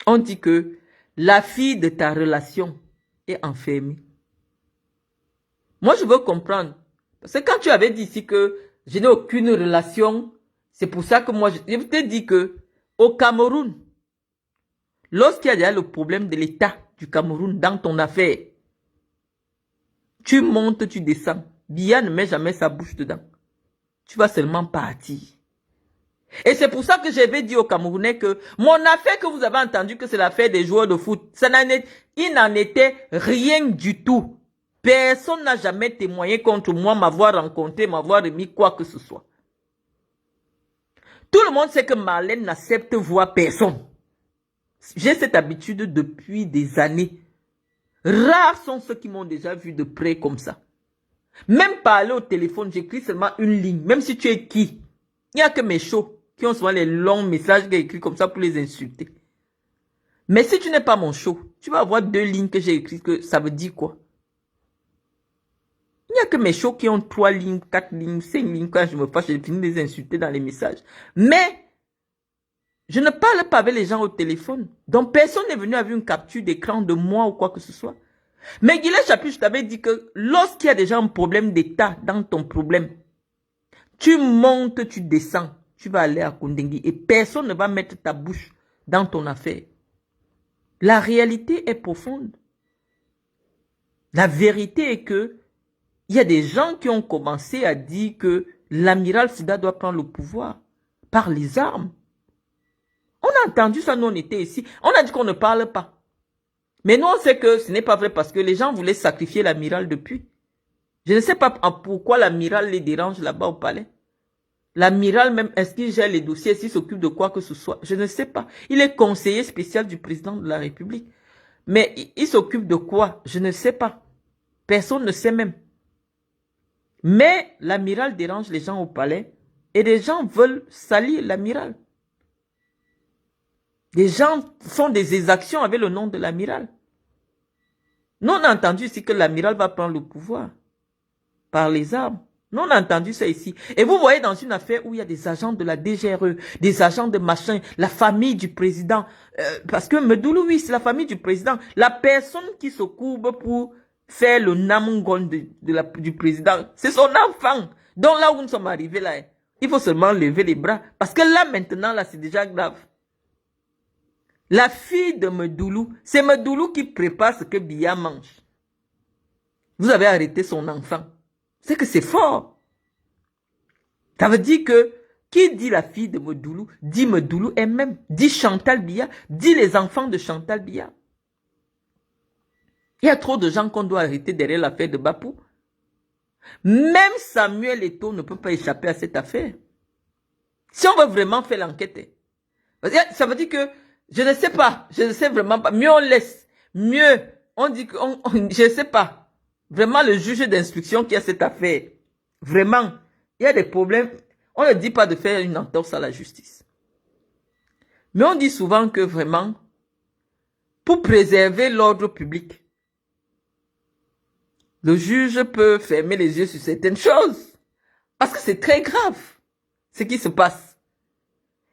On dit que la fille de ta relation est enfermée. Moi, je veux comprendre. Parce que quand tu avais dit ici que je n'ai aucune relation, c'est pour ça que moi, je t'ai dit que au Cameroun, lorsqu'il y a déjà le problème de l'État du Cameroun dans ton affaire, tu montes, tu descends. Biya ne met jamais sa bouche dedans. Tu vas seulement partir. Et c'est pour ça que j'avais dit aux Camerounais que mon affaire que vous avez entendu que c'est l'affaire des joueurs de foot, il n'en était rien du tout. Personne n'a jamais témoigné contre moi, m'avoir rencontré, m'avoir remis quoi que ce soit. Tout le monde sait que Marlène n'accepte voir personne. J'ai cette habitude depuis des années. Rares sont ceux qui m'ont déjà vu de près comme ça. Même parler au téléphone, j'écris seulement une ligne. Même si tu es qui, il n'y a que mes shows qui ont souvent les longs messages que j'ai écrits comme ça pour les insulter. Mais si tu n'es pas mon show, tu vas avoir 2 lignes que j'ai écrites, que ça veut dire quoi? Il n'y a que mes shows qui ont 3 lignes, 4 lignes, 5 lignes. Quand je me fâche, je finis de les insulter dans les messages. Mais, je ne parle pas avec les gens au téléphone. Donc, personne n'est venu avec une capture d'écran de moi ou quoi que ce soit. Mais Guylaine Chapuis, je t'avais dit que lorsqu'il y a déjà un problème d'état dans ton problème, tu montes, tu descends, tu vas aller à Kundengui et personne ne va mettre ta bouche dans ton affaire. La réalité est profonde. La vérité est que il y a des gens qui ont commencé à dire que l'amiral Fouda doit prendre le pouvoir par les armes. On a entendu ça, nous on était ici. On a dit qu'on ne parle pas. Mais nous on sait que ce n'est pas vrai parce que les gens voulaient sacrifier l'amiral depuis. Je ne sais pas pourquoi l'amiral les dérange là-bas au palais. L'amiral même, est-ce qu'il gère les dossiers, est-ce qu'il s'occupe de quoi que ce soit? Je ne sais pas. Il est conseiller spécial du président de la République. Mais il s'occupe de quoi? Je ne sais pas. Personne ne sait même. Mais l'amiral dérange les gens au palais et les gens veulent salir l'amiral. Des gens font des exactions avec le nom de l'amiral. Nous, on a entendu ici que l'amiral va prendre le pouvoir par les armes. Nous, on a entendu ça ici. Et vous voyez dans une affaire où il y a des agents de la DGRE, des agents de machin, la famille du président. Parce que Medoulou, oui, c'est la famille du président. La personne qui se courbe pour faire le namungon du président, c'est son enfant. Donc là où nous sommes arrivés, là, il faut seulement lever les bras. Parce que là, maintenant, là, c'est déjà grave. La fille de Medoulou, c'est Medoulou qui prépare ce que Biya mange. Vous avez arrêté son enfant. C'est que c'est fort. Ça veut dire que, qui dit la fille de Medoulou, dit Medoulou elle-même, dit Chantal Biya, dit les enfants de Chantal Biya. Il y a trop de gens qu'on doit arrêter derrière l'affaire de Bapou. Même Samuel Eto'o ne peut pas échapper à cette affaire. Si on veut vraiment faire l'enquête, ça veut dire que, je ne sais pas, je ne sais vraiment pas, mieux on laisse, mieux on dit que, je ne sais pas, vraiment le juge d'instruction qui a cette affaire, vraiment, il y a des problèmes, on ne dit pas de faire une entorse à la justice. Mais on dit souvent que vraiment, pour préserver l'ordre public, le juge peut fermer les yeux sur certaines choses. Parce que c'est très grave ce qui se passe.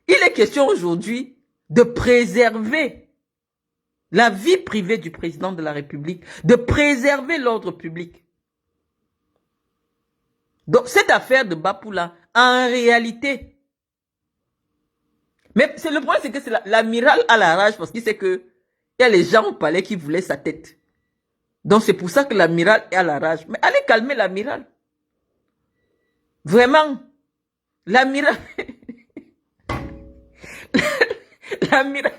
Il est question aujourd'hui de préserver la vie privée du président de la République, de préserver l'ordre public. Donc cette affaire de Bapou là, en réalité, Mais le problème, c'est que c'est l'amiral à la rage parce qu'il sait que il y a les gens au palais qui voulaient sa tête. Donc c'est pour ça que l'amiral est à la rage. Mais allez calmer l'amiral. Vraiment. L'amiral. L'amiral.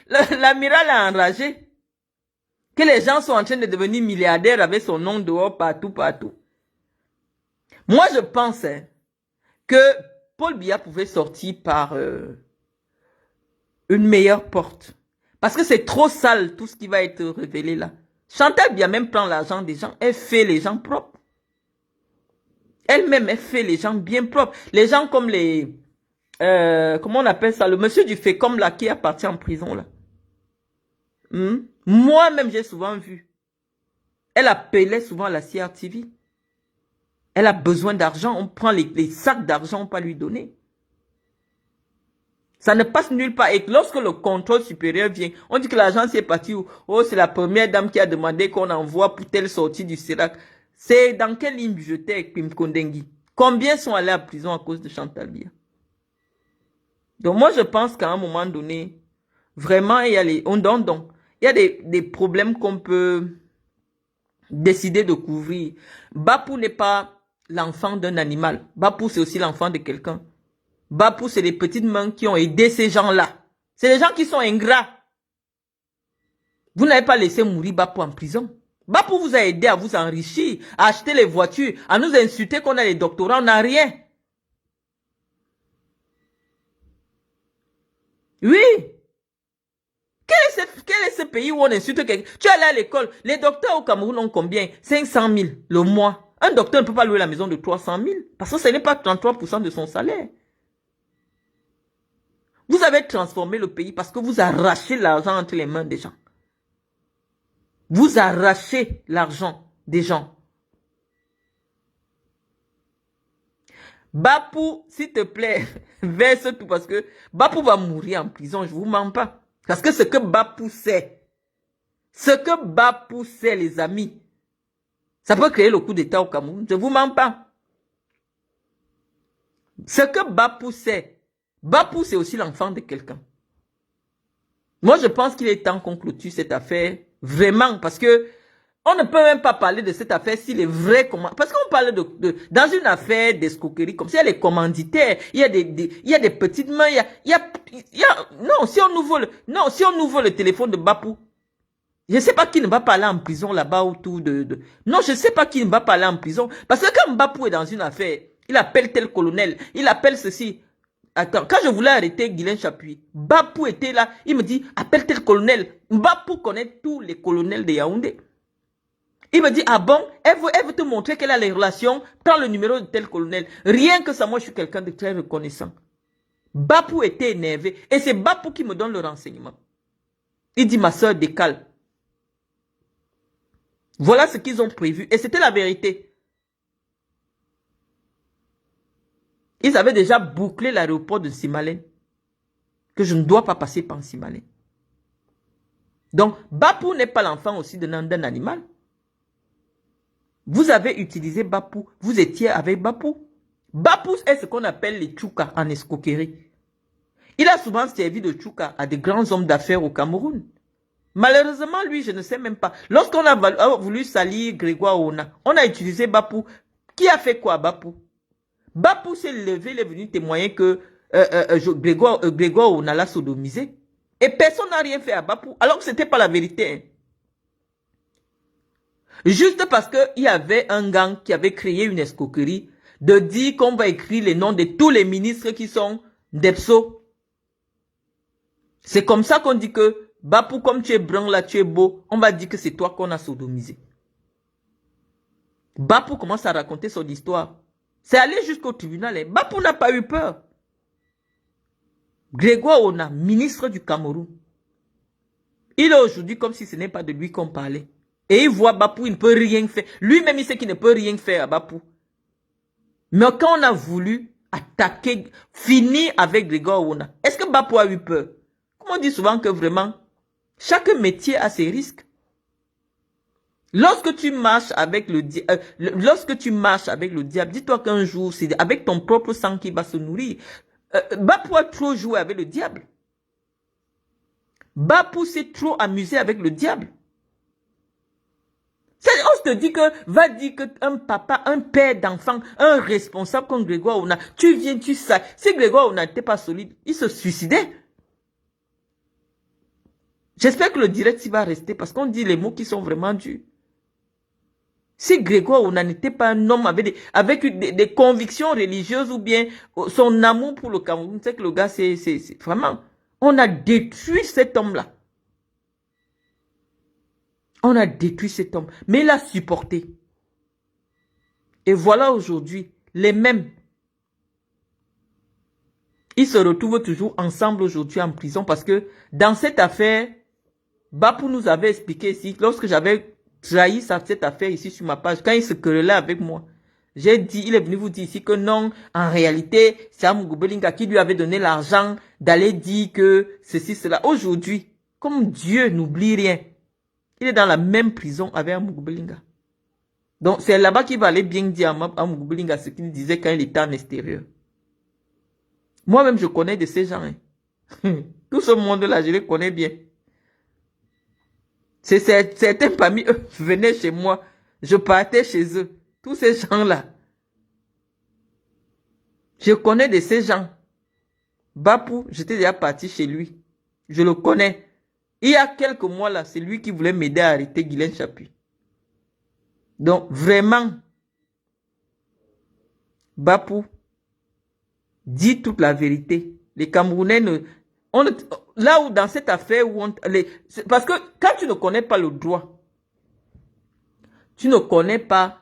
L'amiral a enragé. Que les gens sont en train de devenir milliardaires avec son nom dehors partout, partout. Moi, je pense que Paul Biya pouvait sortir par une meilleure porte. Parce que c'est trop sale tout ce qui va être révélé là. Chantal Biya même prend l'argent des gens. Elle fait les gens propres. Elle-même, elle fait les gens bien propres. Les gens comme les... comment on appelle ça? Le monsieur du Fécom là qui est parti en prison là. Moi-même, j'ai souvent vu. Elle appelait souvent à la CRTV. Elle a besoin d'argent. On prend les sacs d'argent, on peut lui donner. Ça ne passe nulle part. Et lorsque le contrôle supérieur vient, on dit que l'argent c'est parti où? Oh, c'est la première dame qui a demandé qu'on envoie pour telle sortie du CERAC. C'est dans quelle ligne budgétaire avec Pim Kondengi? Combien sont allés à prison à cause de Chantal Biya? Donc moi, je pense qu'à un moment donné, vraiment, il y a les... il y a des problèmes qu'on peut décider de couvrir. Bapou n'est pas l'enfant d'un animal. Bapou, c'est aussi l'enfant de quelqu'un. Bapou, c'est les petites mains qui ont aidé ces gens-là. C'est les gens qui sont ingrats. Vous n'avez pas laissé mourir Bapou en prison. Bapou vous a aidé à vous enrichir, à acheter les voitures, à nous insulter qu'on a les doctorats, on n'a rien. Oui. Quel est ce pays où on insulte quelqu'un? Tu es allé à l'école. Les docteurs au Cameroun ont combien? 500 000 le mois. Un docteur ne peut pas louer la maison de 300 000 parce que ce n'est pas 33% de son salaire. Vous avez transformé le pays parce que vous arrachez l'argent entre les mains des gens. Vous arrachez l'argent des gens. Bapou, s'il te plaît, verse tout parce que Bapou va mourir en prison, je vous mens pas. Parce que ce que Bapou sait, les amis, ça peut créer le coup d'État au Cameroun, je vous mens pas. Ce que Bapou sait, Bapou c'est aussi l'enfant de quelqu'un. Moi je pense qu'il est temps qu'on clôture cette affaire, vraiment, parce que on ne peut même pas parler de cette affaire s'il est vrai comment. Parce qu'on parle dans une affaire d'escroquerie, comme s'il y a les commanditaires, il y a des petites mains, non, si on ouvre le téléphone de Bapou, je ne sais pas qui ne va pas aller en prison là-bas autour non, je ne sais pas qui ne va pas aller en prison. Parce que quand Bapou est dans une affaire, il appelle tel colonel, il appelle ceci. Attends, quand je voulais arrêter Guylaine Chapuis, Bapou était là, il me dit, appelle tel colonel. Bapou connaît tous les colonels de Yaoundé. Il me dit, ah bon, elle veut te montrer qu'elle a les relations, prends le numéro de tel colonel. Rien que ça, moi je suis quelqu'un de très reconnaissant. Bapou était énervé et c'est Bapou qui me donne le renseignement. Il dit, ma soeur décale. Voilà ce qu'ils ont prévu et c'était la vérité. Ils avaient déjà bouclé l'aéroport de Simalène, que je ne dois pas passer par Simalène. Donc, Bapou n'est pas l'enfant aussi d'un animal. Vous avez utilisé Bapou. Vous étiez avec Bapou. Bapou est ce qu'on appelle les tchoukas en escroquerie. Il a souvent servi de tchouka à des grands hommes d'affaires au Cameroun. Malheureusement, lui, je ne sais même pas. Lorsqu'on a voulu salir Grégoire Ona, on a utilisé Bapou. Qui a fait quoi, Bapou? Bapou s'est levé, il est venu témoigner que Grégoire Ona l'a sodomisé. Et personne n'a rien fait à Bapou, alors que ce n'était pas la vérité. Juste parce qu'il y avait un gang qui avait créé une escroquerie de dire qu'on va écrire les noms de tous les ministres qui sont d'Epso. C'est comme ça qu'on dit que Bapou, comme tu es brun là, tu es beau, on va dire que c'est toi qu'on a sodomisé. Bapou commence à raconter son histoire. C'est allé jusqu'au tribunal. Hein. Bapou n'a pas eu peur. Grégoire Ona, ministre du Cameroun. Il est aujourd'hui comme si ce n'est pas de lui qu'on parlait. Et il voit Bapou, il ne peut rien faire. Lui-même, il sait qu'il ne peut rien faire à Bapou. Mais quand on a voulu attaquer, finir avec Grégoire Ona, est-ce que Bapou a eu peur? Comme on dit souvent que vraiment, chaque métier a ses risques. Lorsque tu marches avec le diable, dis-toi qu'un jour, c'est avec ton propre sang qui va se nourrir. Bapou a trop joué avec le diable. Bapou s'est trop amusé avec le diable. On te dit que, va dire qu'un papa, un père d'enfant, un responsable comme Grégoire Ouna, tu viens, tu sais. Si Grégoire Ouna n'était pas solide, il se suicidait. J'espère que le direct il va rester parce qu'on dit les mots qui sont vraiment durs. Si Grégoire Ouna n'était pas un homme avec des convictions religieuses ou bien son amour pour le Cameroun, c'est que le gars, c'est vraiment... On a détruit cet homme-là. On a détruit cet homme. Mais il a supporté. Et voilà aujourd'hui, les mêmes. Ils se retrouvent toujours ensemble aujourd'hui en prison parce que dans cette affaire, Bapou nous avait expliqué ici, lorsque j'avais trahi cette affaire ici sur ma page, quand il se querellait avec moi, j'ai dit, il est venu vous dire ici que non, en réalité, c'est Amougou Belinga qui lui avait donné l'argent d'aller dire que ceci, cela. Aujourd'hui, comme Dieu n'oublie rien, il est dans la même prison avec Amougou Belinga. Donc, c'est là-bas qu'il va aller bien dire à Amougou Belinga ce qu'il disait quand il était en extérieur. Moi-même, je connais de ces gens. Hein. Tout ce monde-là, je les connais bien. Certains parmi eux venaient chez moi. Je partais chez eux. Tous ces gens-là. Je connais de ces gens. Bapou, j'étais déjà parti chez lui. Je le connais. Il y a quelques mois là, c'est lui qui voulait m'aider à arrêter Guylaine Chapuis. Donc, vraiment, Bapou, dis toute la vérité. Les Camerounais là où dans cette affaire où parce que quand tu ne connais pas le droit, tu ne connais pas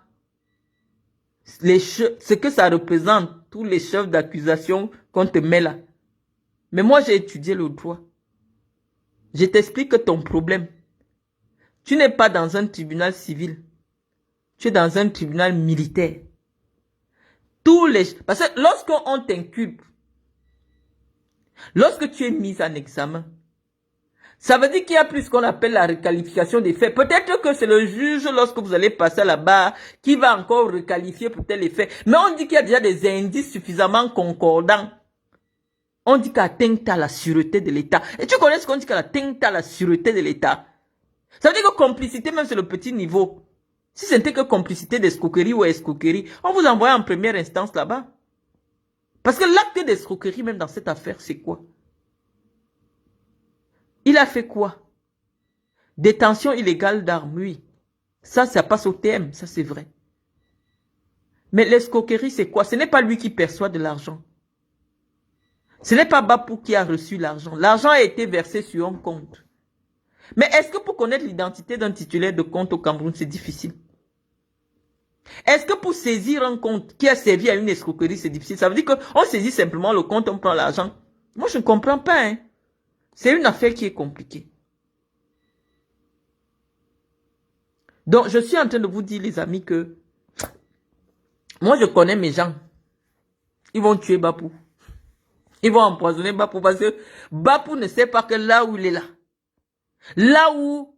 ce que ça représente, tous les chefs d'accusation qu'on te met là. Mais moi, j'ai étudié le droit. Je t'explique que ton problème, tu n'es pas dans un tribunal civil. Tu es dans un tribunal militaire. Parce que lorsqu'on t'inculpe, lorsque tu es mis en examen, ça veut dire qu'il y a plus ce qu'on appelle la requalification des faits. Peut-être que c'est le juge, lorsque vous allez passer là-bas, qui va encore requalifier peut-être les faits. Mais on dit qu'il y a déjà des indices suffisamment concordants. On dit qu'atteinte à la sûreté de l'État. Et tu connais ce qu'on dit qu'atteinte à la sûreté de l'État? Ça veut dire que complicité, même c'est le petit niveau. Si c'était que complicité d'escroquerie ou escroquerie, on vous envoie en première instance là-bas. Parce que l'acte d'escroquerie, même dans cette affaire, c'est quoi? Il a fait quoi? Détention illégale d'armes, oui. Ça passe au TM, ça c'est vrai. Mais l'escroquerie, c'est quoi? Ce n'est pas lui qui perçoit de l'argent. Ce n'est pas Bapou qui a reçu l'argent. L'argent a été versé sur un compte. Mais est-ce que pour connaître l'identité d'un titulaire de compte au Cameroun, c'est difficile? Est-ce que pour saisir un compte qui a servi à une escroquerie, c'est difficile? Ça veut dire qu'on saisit simplement le compte, on prend l'argent. Moi, je ne comprends pas. Hein. C'est une affaire qui est compliquée. Donc, je suis en train de vous dire, les amis, que moi, je connais mes gens. Ils vont tuer Bapou. Ils vont empoisonner Bapou parce que Bapou ne sait pas que là où il est là où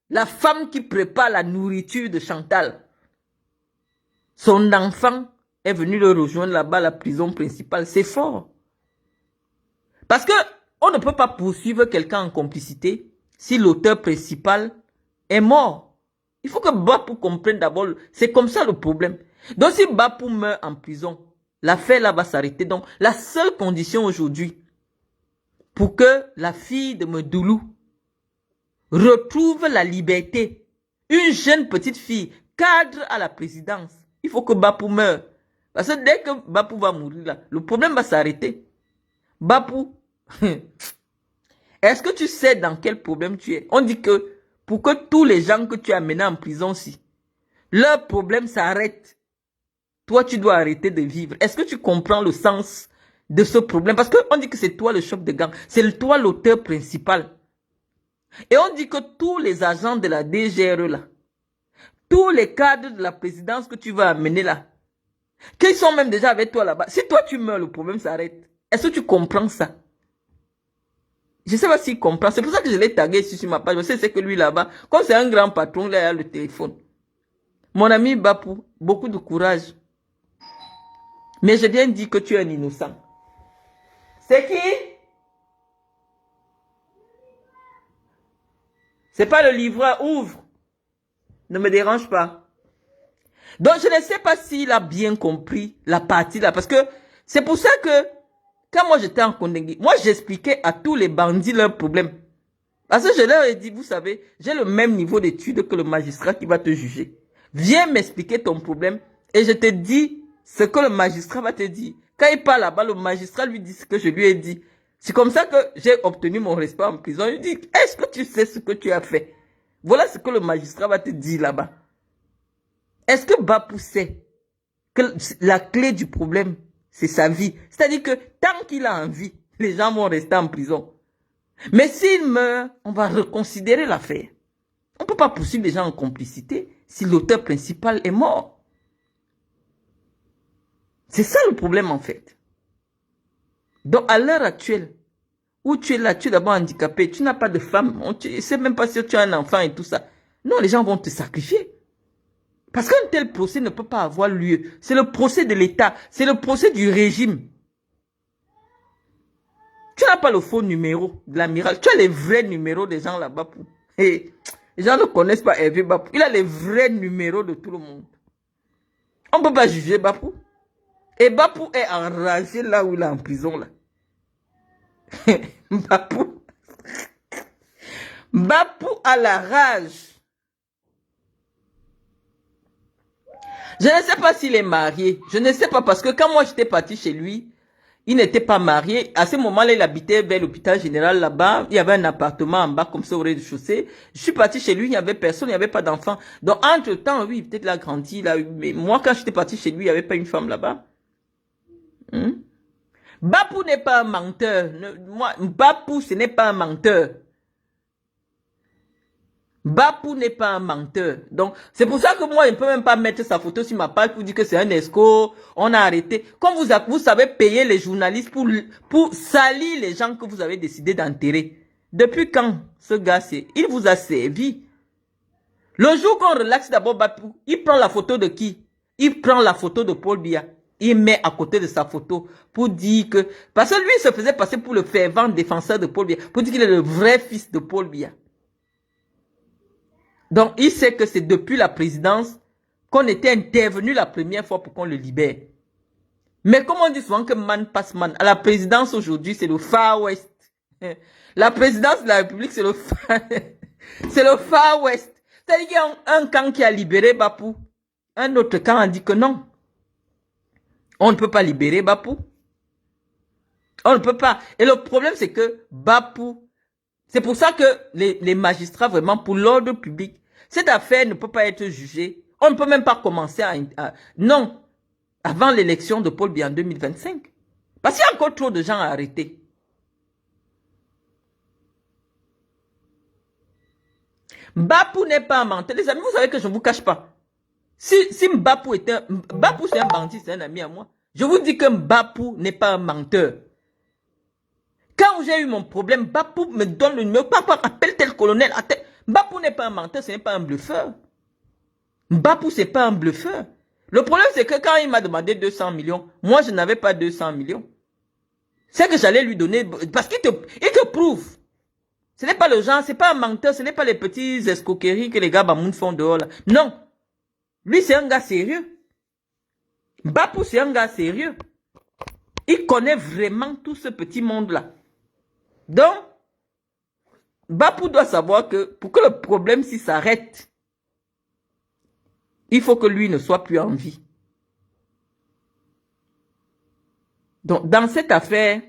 la femme qui prépare la nourriture de Chantal, son enfant est venu le rejoindre là-bas, la prison principale, c'est fort. Parce que on ne peut pas poursuivre quelqu'un en complicité si l'auteur principal est mort. Il faut que Bapou comprenne d'abord, c'est comme ça le problème. Donc si Bapou meurt en prison, l'affaire là va s'arrêter. Donc la seule condition aujourd'hui pour que la fille de Medoulou retrouve la liberté, une jeune petite fille, cadre à la présidence, il faut que Bapou meure. Parce que dès que Bapou va mourir là, le problème va s'arrêter. Bapou, est-ce que tu sais dans quel problème tu es? On dit que pour que tous les gens que tu as menés en prison, si leur problème s'arrête, toi tu dois arrêter de vivre. Est-ce que tu comprends le sens de ce problème? Parce qu'on dit que c'est toi le chef de gang, c'est toi l'auteur principal. Et on dit que tous les agents de la DGRE là, tous les cadres de la présidence que tu vas amener là, qu'ils sont même déjà avec toi là-bas, si toi tu meurs, le problème s'arrête. Est-ce que tu comprends ça? Je ne sais pas s'il comprend. C'est pour ça que je l'ai tagué ici sur ma page. Je sais c'est que lui là-bas, comme c'est un grand patron, là, il a le téléphone. Mon ami Bapou, beaucoup de courage. Mais je viens dire que tu es un innocent. C'est qui? C'est pas le livreur, ouvre. Ne me dérange pas. Donc, je ne sais pas s'il a bien compris la partie là. Parce que c'est pour ça que, quand moi j'étais en Kondengui, moi j'expliquais à tous les bandits leurs problèmes. Parce que je leur ai dit, vous savez, j'ai le même niveau d'études que le magistrat qui va te juger. Viens m'expliquer ton problème et je te dis ce que le magistrat va te dire. Quand il parle là-bas, le magistrat lui dit ce que je lui ai dit. C'est comme ça que j'ai obtenu mon respect en prison. Il dit, est-ce que tu sais ce que tu as fait? Voilà ce que le magistrat va te dire là-bas. Est-ce que Bapou sait que la clé du problème, c'est sa vie? C'est-à-dire que tant qu'il a envie, les gens vont rester en prison. Mais s'il meurt, on va reconsidérer l'affaire. On ne peut pas poursuivre les gens en complicité si l'auteur principal est mort. C'est ça le problème en fait. Donc à l'heure actuelle, où tu es là, tu es d'abord handicapé, tu n'as pas de femme, tu ne sais même pas si tu as un enfant et tout ça. Non, les gens vont te sacrifier. Parce qu'un tel procès ne peut pas avoir lieu. C'est le procès de l'État, c'est le procès du régime. Tu n'as pas le faux numéro de l'amiral, tu as les vrais numéros des gens là-bas. Et les gens ne connaissent pas Hervé Bapou. Il a les vrais numéros de tout le monde. On ne peut pas juger Bapou. Et Bapou est enragé là où il est en prison là. Bapou. Bapou a la rage. Je ne sais pas s'il est marié. Je ne sais pas parce que quand moi j'étais parti chez lui, il n'était pas marié. À ce moment-là, il habitait vers l'hôpital général là-bas. Il y avait un appartement en bas comme ça au rez-de-chaussée. Je suis parti chez lui, il n'y avait personne, il n'y avait pas d'enfant. Donc entre-temps, oui, peut-être il a grandi. Là, mais moi, quand j'étais parti chez lui, il n'y avait pas une femme là-bas. Bapou n'est pas un menteur. Bapou, ce n'est pas un menteur. Bapou n'est pas un menteur. Donc, c'est pour ça que moi, je ne peux même pas mettre sa photo sur ma page pour dire que c'est un escroc. On a arrêté. Comme vous savez payer les journalistes pour salir les gens que vous avez décidé d'enterrer. Depuis quand ce gars, il vous a servi? Le jour qu'on relaxe d'abord Bapou, il prend la photo de qui? Il prend la photo de Paul Biya. Il met à côté de sa photo pour dire que... Parce que lui, il se faisait passer pour le fervent défenseur de Paul Biya. Pour dire qu'il est le vrai fils de Paul Biya. Donc, il sait que c'est depuis la présidence qu'on était intervenu la première fois pour qu'on le libère. Mais comme on dit souvent que man passe man, à la présidence aujourd'hui, c'est le Far West. La présidence de la République, c'est le Far West. C'est-à-dire qu'il y a un camp qui a libéré Bapou. Un autre camp a dit que non. On ne peut pas libérer Bapou. On ne peut pas. Et le problème, c'est que Bapou, c'est pour ça que les magistrats, vraiment, pour l'ordre public, cette affaire ne peut pas être jugée. On ne peut même pas commencer non, avant l'élection de Paul Biya en 2025. Parce qu'il y a encore trop de gens à arrêter. Bapou n'est pas un menteur. Les amis, vous savez que je ne vous cache pas. Si Bapou était Bapou, c'est un bandit, c'est un ami à moi. Je vous dis que Bapou n'est pas un menteur. Quand j'ai eu mon problème, Bapou me donne le numéro. Papa, appelle tel colonel. Bapou n'est pas un menteur, ce n'est pas un bluffeur. Bapou, c'est pas un bluffeur. Le problème, c'est que quand il m'a demandé 200 millions, moi, je n'avais pas 200 millions. C'est que j'allais lui donner, parce qu'il te prouve. Ce n'est pas le genre, c'est pas un menteur, ce n'est pas les petits escroqueries que les gars Bamoun font dehors là. Non. Lui, c'est un gars sérieux. Bapou, c'est un gars sérieux. Il connaît vraiment tout ce petit monde-là. Donc, Bapou doit savoir que pour que le problème s'y s'arrête, il faut que lui ne soit plus en vie. Donc, dans cette affaire,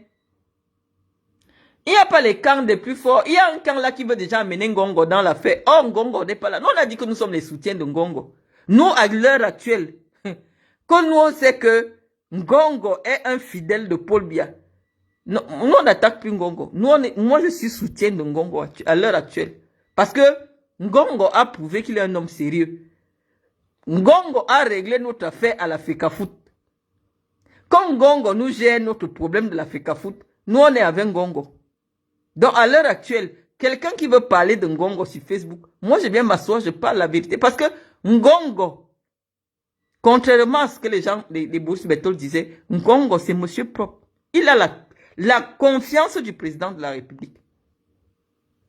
il n'y a pas les camps des plus forts. Il y a un camp là qui veut déjà amener Ngongo dans l'affaire. Oh, Ngongo n'est pas là. Nous, on a dit que nous sommes les soutiens de Ngongo. Nous, à l'heure actuelle, quand nous, on sait que Ngongo est un fidèle de Paul Biya. Non, nous, on n'attaque plus Ngongo. Moi, je suis soutien de Ngongo à l'heure actuelle. Parce que Ngongo a prouvé qu'il est un homme sérieux. Ngongo a réglé notre affaire à la FECAFOOT. Quand Ngongo nous gère notre problème de la FECAFOOT, nous, on est avec Ngongo. Donc, à l'heure actuelle, quelqu'un qui veut parler de Ngongo sur Facebook, moi, je viens m'asseoir, je parle la vérité. Parce que Ngongo, contrairement à ce que les gens, les bourses métaux disaient, Ngongo, c'est monsieur propre. Il a la confiance du président de la République.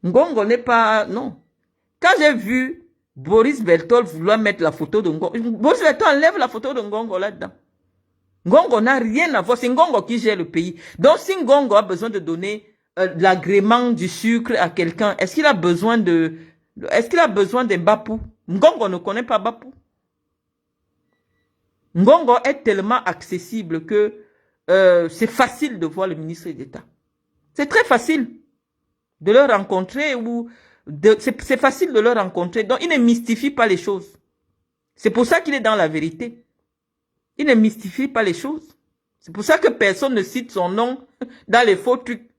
Ngongo n'est pas... Non. Quand j'ai vu Boris Berthold vouloir mettre la photo de Ngongo, Boris Berthold enlève la photo de Ngongo là-dedans. Ngongo n'a rien à voir. C'est Ngongo qui gère le pays. Donc, si Ngongo a besoin de donner l'agrément du sucre à quelqu'un, est-ce qu'il a besoin de... Est-ce qu'il a besoin d'un Bapou? Ngongo ne connaît pas Bapou. Ngongo est tellement accessible que c'est facile de voir le ministre d'État. C'est très facile de le rencontrer ou c'est facile de le rencontrer. Donc, il ne mystifie pas les choses. C'est pour ça qu'il est dans la vérité. Il ne mystifie pas les choses. C'est pour ça que personne ne cite son nom dans les faux trucs.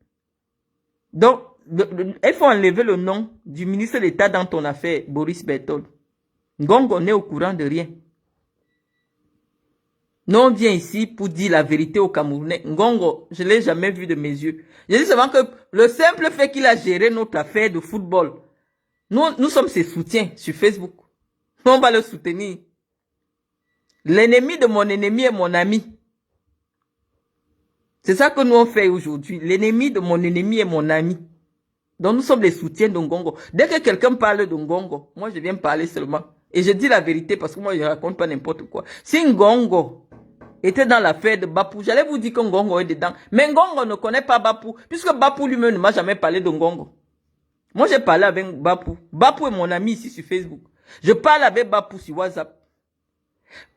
Donc, il faut enlever le nom du ministre d'État dans ton affaire, Boris Berthold. Ngongo n'est au courant de rien. Nous, on vient ici pour dire la vérité aux Camerounais. Ngongo, je ne l'ai jamais vu de mes yeux. Je dis seulement que le simple fait qu'il a géré notre affaire de football, nous sommes ses soutiens sur Facebook. On va le soutenir. L'ennemi de mon ennemi est mon ami. C'est ça que nous on fait aujourd'hui. L'ennemi de mon ennemi est mon ami. Donc nous sommes les soutiens de Ngongo. Dès que quelqu'un parle de Ngongo, moi je viens parler seulement. Et je dis la vérité parce que moi je ne raconte pas n'importe quoi. Si Ngongo était dans l'affaire de Bapou, j'allais vous dire que Ngongo est dedans. Mais Ngongo ne connaît pas Bapou, puisque Bapou lui-même ne m'a jamais parlé de Ngongo. Moi j'ai parlé avec Bapou. Bapou est mon ami ici sur Facebook. Je parle avec Bapou sur WhatsApp.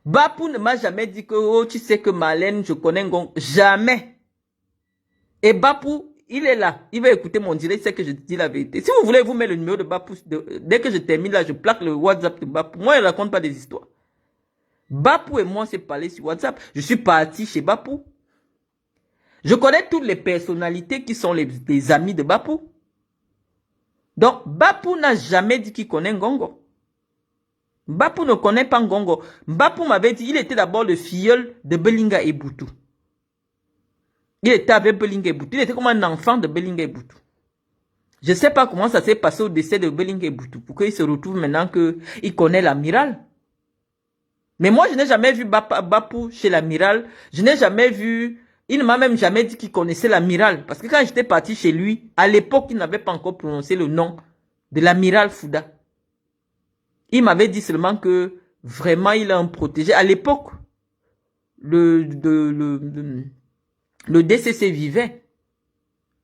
Bapou ne m'a jamais dit que, oh, tu sais que Marlène, je connais Ngongo. Jamais. Et Bapou, il est là. Il va écouter mon direct, c'est que je dis la vérité. Si vous voulez, vous mettez le numéro de Bapou. Dès que je termine là, je plaque le WhatsApp de Bapou. Moi, il ne raconte pas des histoires. Bapou et moi, on s'est parlé sur WhatsApp. Je suis parti chez Bapou. Je connais toutes les personnalités qui sont les amis de Bapou. Donc, Bapou n'a jamais dit qu'il connaît Ngongo. Bapou ne connaît pas Ngongo. Bapou m'avait dit, il était d'abord le filleul de Belinga et Boutou. Il était avec Belinga et Boutou. Il était comme un enfant de Belinga et Boutou. Je ne sais pas comment ça s'est passé au décès de Belinga et Boutou. Pour qu'il se retrouve maintenant qu'il connaît l'amiral. Mais moi, je n'ai jamais vu Bapou chez l'amiral. Je n'ai jamais vu... Il ne m'a même jamais dit qu'il connaissait l'amiral. Parce que quand j'étais parti chez lui, à l'époque, il n'avait pas encore prononcé le nom de l'amiral Fouda. Il m'avait dit seulement que vraiment, il a un protégé. À l'époque, le DCC vivait.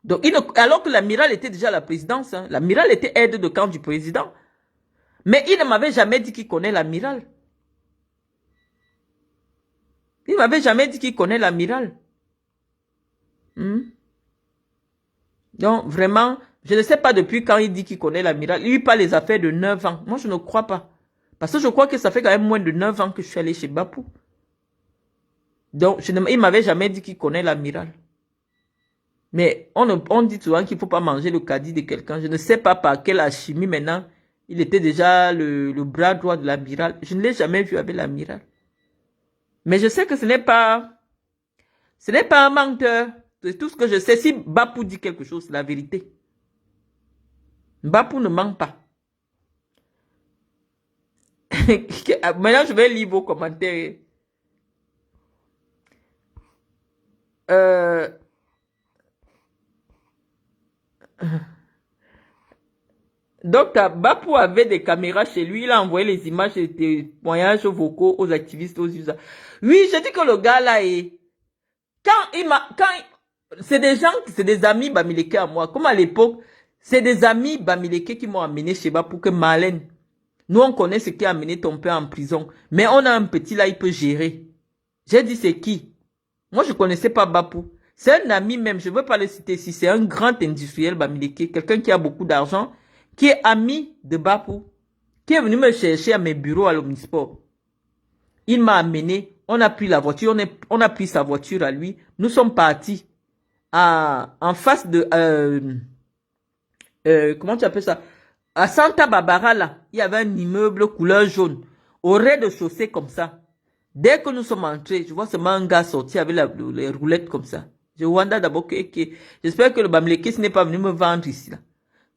Donc, alors que l'amiral était déjà à la présidence. Hein, l'amiral était aide de camp du président. Mais il ne m'avait jamais dit qu'il connaît l'amiral. Il ne m'avait jamais dit qu'il connaît l'amiral. Donc, vraiment, je ne sais pas depuis quand il dit qu'il connaît l'amiral. Il lui parle les affaires de 9 ans. Moi, je ne crois pas. Parce que je crois que ça fait quand même moins de 9 ans que je suis allé chez Bapou. Donc, il ne m'avait jamais dit qu'il connaît l'amiral. Mais on dit souvent qu'il ne faut pas manger le caddie de quelqu'un. Je ne sais pas par quelle alchimie maintenant, il était déjà le bras droit de l'amiral. Je ne l'ai jamais vu avec l'amiral. Mais je sais que ce n'est pas un menteur. C'est tout ce que je sais. Si Bapou dit quelque chose, c'est la vérité. Bapou ne ment pas. Maintenant, je vais lire vos commentaires. Donc, Bapou avait des caméras chez lui. Il a envoyé les images et des témoignages vocaux aux activistes, aux usagers. Oui, je dis que le gars là est... c'est des gens, c'est des amis Bamileke à moi. Comme à l'époque, c'est des amis Bamileke qui m'ont amené chez Bapou que Marlène. Nous, on connaît ce qui a amené ton père en prison. Mais on a un petit là, il peut gérer. J'ai dit, c'est qui? Moi, je ne connaissais pas Bapou. C'est un ami même, je ne veux pas le citer ici. C'est un grand industriel Bamileke, quelqu'un qui a beaucoup d'argent, qui est ami de Bapou, qui est venu me chercher à mes bureaux à l'Omnisport. Il m'a amené, on a pris la voiture, on a pris sa voiture à lui. Nous sommes partis en face de... comment tu appelles ça? À Santa Barbara, là, il y avait un immeuble couleur jaune, au rez-de-chaussée comme ça. Dès que nous sommes entrés, je vois seulement un gars sorti avec les roulettes comme ça. Je wonder d'abord que j'espère que le Bamileke n'est pas venu me vendre ici, là.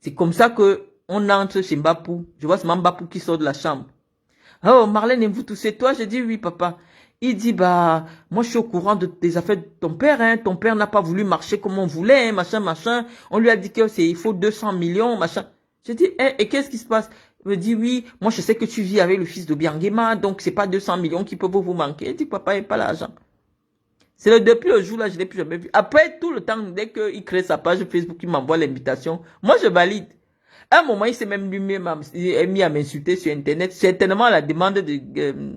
C'est comme ça que on entre chez Bapou. Je vois seulement Bapou qui sort de la chambre. Oh, Marlène, vous toussez toi? Je dis oui, papa. Il dit, bah, moi, je suis au courant des affaires de ton père, hein. Ton père n'a pas voulu marcher comme on voulait, hein, machin, machin. On lui a dit il faut 200 millions, machin. J'ai dit, et qu'est-ce qui se passe? Il me dit, oui, moi, je sais que tu vis avec le fils de Biangema, donc c'est pas 200 millions qui peuvent vous manquer. Il dit, papa, il n'y a pas l'argent. Depuis le jour-là, je ne l'ai plus jamais vu. Après, tout le temps, dès qu'il crée sa page Facebook, il m'envoie l'invitation. Moi, je valide. À un moment, il s'est même lui-même mis à m'insulter sur Internet. Certainement à la demande de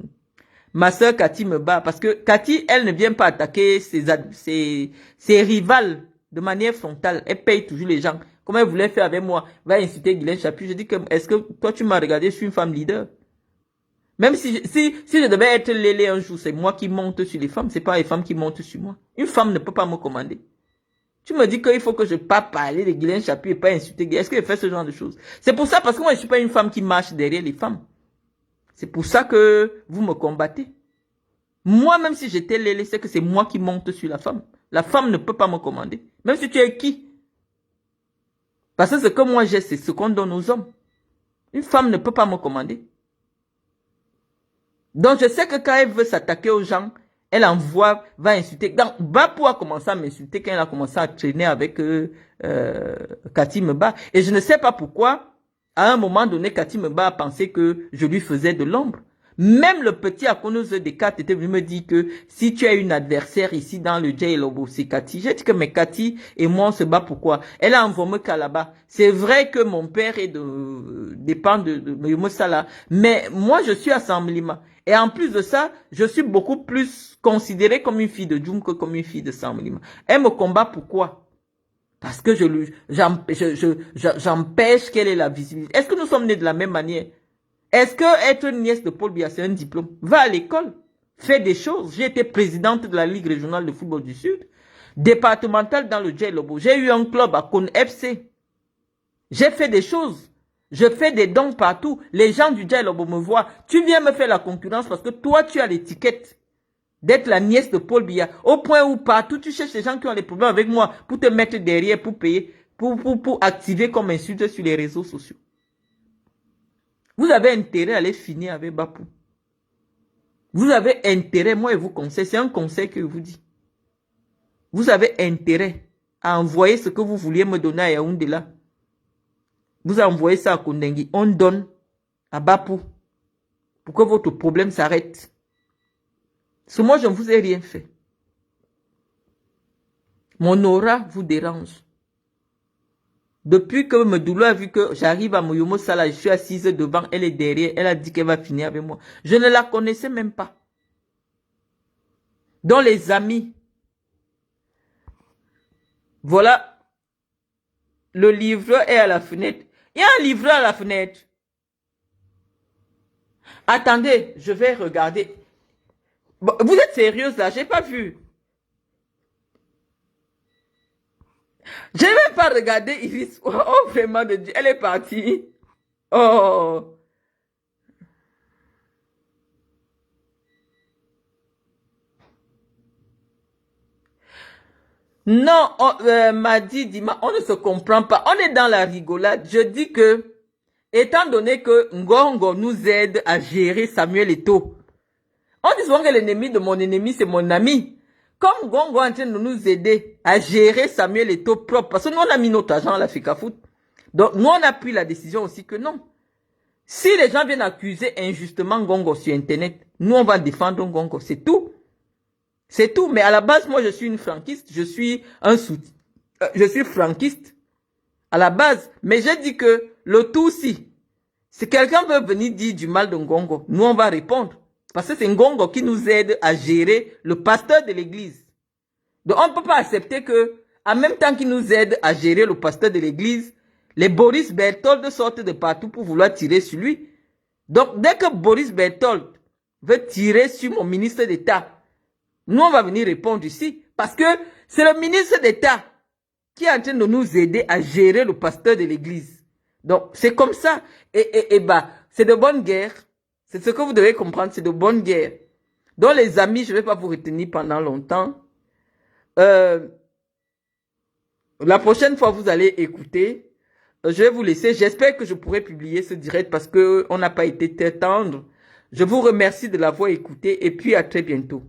ma sœur Cathy me bat. Parce que Cathy, elle ne vient pas attaquer ses rivales de manière frontale. Elle paye toujours les gens. Comme elle voulait faire avec moi, va insulter Guylaine Chapuis. Je dis que, est-ce que toi, tu m'as regardé, je suis une femme leader? Même si je devais être lélé un jour, c'est moi qui monte sur les femmes, c'est pas les femmes qui montent sur moi. Une femme ne peut pas me commander. Tu me dis qu'il faut que je pas parler de Guylaine Chapuis et pas insulter. Est-ce que je fais ce genre de choses? C'est pour ça, parce que moi, je suis pas une femme qui marche derrière les femmes. C'est pour ça que vous me combattez. Moi, même si j'étais lélé, c'est que c'est moi qui monte sur la femme. La femme ne peut pas me commander. Même si tu es qui? Parce que ce que moi j'ai, c'est ce qu'on donne aux hommes. Une femme ne peut pas me commander. Donc, je sais que quand elle veut s'attaquer aux gens, elle va insulter. Donc, Bapou a commencé à m'insulter quand elle a commencé à traîner avec Cathy Meba. Et je ne sais pas pourquoi, à un moment donné, Cathy Meba a pensé que je lui faisais de l'ombre. Même le petit Akonoze des 4 était venu me dire que si tu as une adversaire ici dans le J-Lobo, c'est Cathy. J'ai dit que mais Cathy et moi on se bat pourquoi? Elle a envoyé Kalaba. C'est vrai que mon père dépend de Moussala, mais moi je suis à Samlima. Et en plus de ça, je suis beaucoup plus considérée comme une fille de Djoum que comme une fille de Samlima. Elle me combat pourquoi? Parce que j'empêche qu'elle ait la visibilité. Est-ce que nous sommes nés de la même manière? Est-ce que être nièce de Paul Biya, c'est un diplôme? Va à l'école, fais des choses. J'ai été présidente de la Ligue régionale de football du Sud, départementale dans le J-Lobo. J'ai eu un club à Cône FC. J'ai fait des choses. Je fais des dons partout. Les gens du J-Lobo me voient. Tu viens me faire la concurrence parce que toi, tu as l'étiquette d'être la nièce de Paul Biya. Au point où partout, tu cherches les gens qui ont des problèmes avec moi pour te mettre derrière, pour payer, pour activer comme insulte sur les réseaux sociaux. Vous avez intérêt à aller finir avec Bapou. Vous avez intérêt, moi je vous conseille, c'est un conseil que je vous dis. Vous avez intérêt à envoyer ce que vous vouliez me donner à Yaoundé là. Vous envoyez ça à Kondengui. On donne à Bapou pour que votre problème s'arrête. Parce que moi je ne vous ai rien fait. Mon aura vous dérange. Depuis que Medoulou a vu que j'arrive à Moyomo Sala, je suis assise devant, elle est derrière, elle a dit qu'elle va finir avec moi. Je ne la connaissais même pas. Donc les amis, voilà, le livreur est à la fenêtre. Il y a un livreur à la fenêtre. Attendez, je vais regarder. Bon, vous êtes sérieuse là, j'ai pas vu. Je ne vais pas regarder Iris. Oh, vraiment de Dieu. Elle est partie. Oh. Non, m'a dit Dima, on ne se comprend pas. On est dans la rigolade. Je dis que, étant donné que Ngongo nous aide à gérer Samuel Eto'o, on dit souvent que l'ennemi de mon ennemi, c'est mon ami. Comme Ngongo est en train de nous aider à gérer Samuel Eto'o propre, parce que nous, on a mis notre argent à la FICAFOOT. Donc, nous, on a pris la décision aussi que non. Si les gens viennent accuser injustement Ngongo sur Internet, nous, on va défendre Ngongo. C'est tout. C'est tout. Mais à la base, moi, je suis une franquiste. Je suis un soutien. Je suis franquiste. À la base. Mais j'ai dit que le tout, si quelqu'un veut venir dire du mal de Ngongo, nous, on va répondre. Parce que c'est Ngongo qui nous aide à gérer le pasteur de l'église. Donc, on ne peut pas accepter que, en même temps qu'il nous aide à gérer le pasteur de l'église, les Boris Berthold sortent de partout pour vouloir tirer sur lui. Donc, dès que Boris Berthold veut tirer sur mon ministre d'État, nous, on va venir répondre ici. Parce que c'est le ministre d'État qui est en train de nous aider à gérer le pasteur de l'église. Donc, c'est comme ça. Et bah, c'est de bonne guerre. C'est ce que vous devez comprendre, c'est de bonne guerre. Donc, les amis, je ne vais pas vous retenir pendant longtemps. La prochaine fois, vous allez écouter. Je vais vous laisser. J'espère que je pourrai publier ce direct parce qu'on n'a pas été très tendre. Je vous remercie de l'avoir écouté et puis à très bientôt.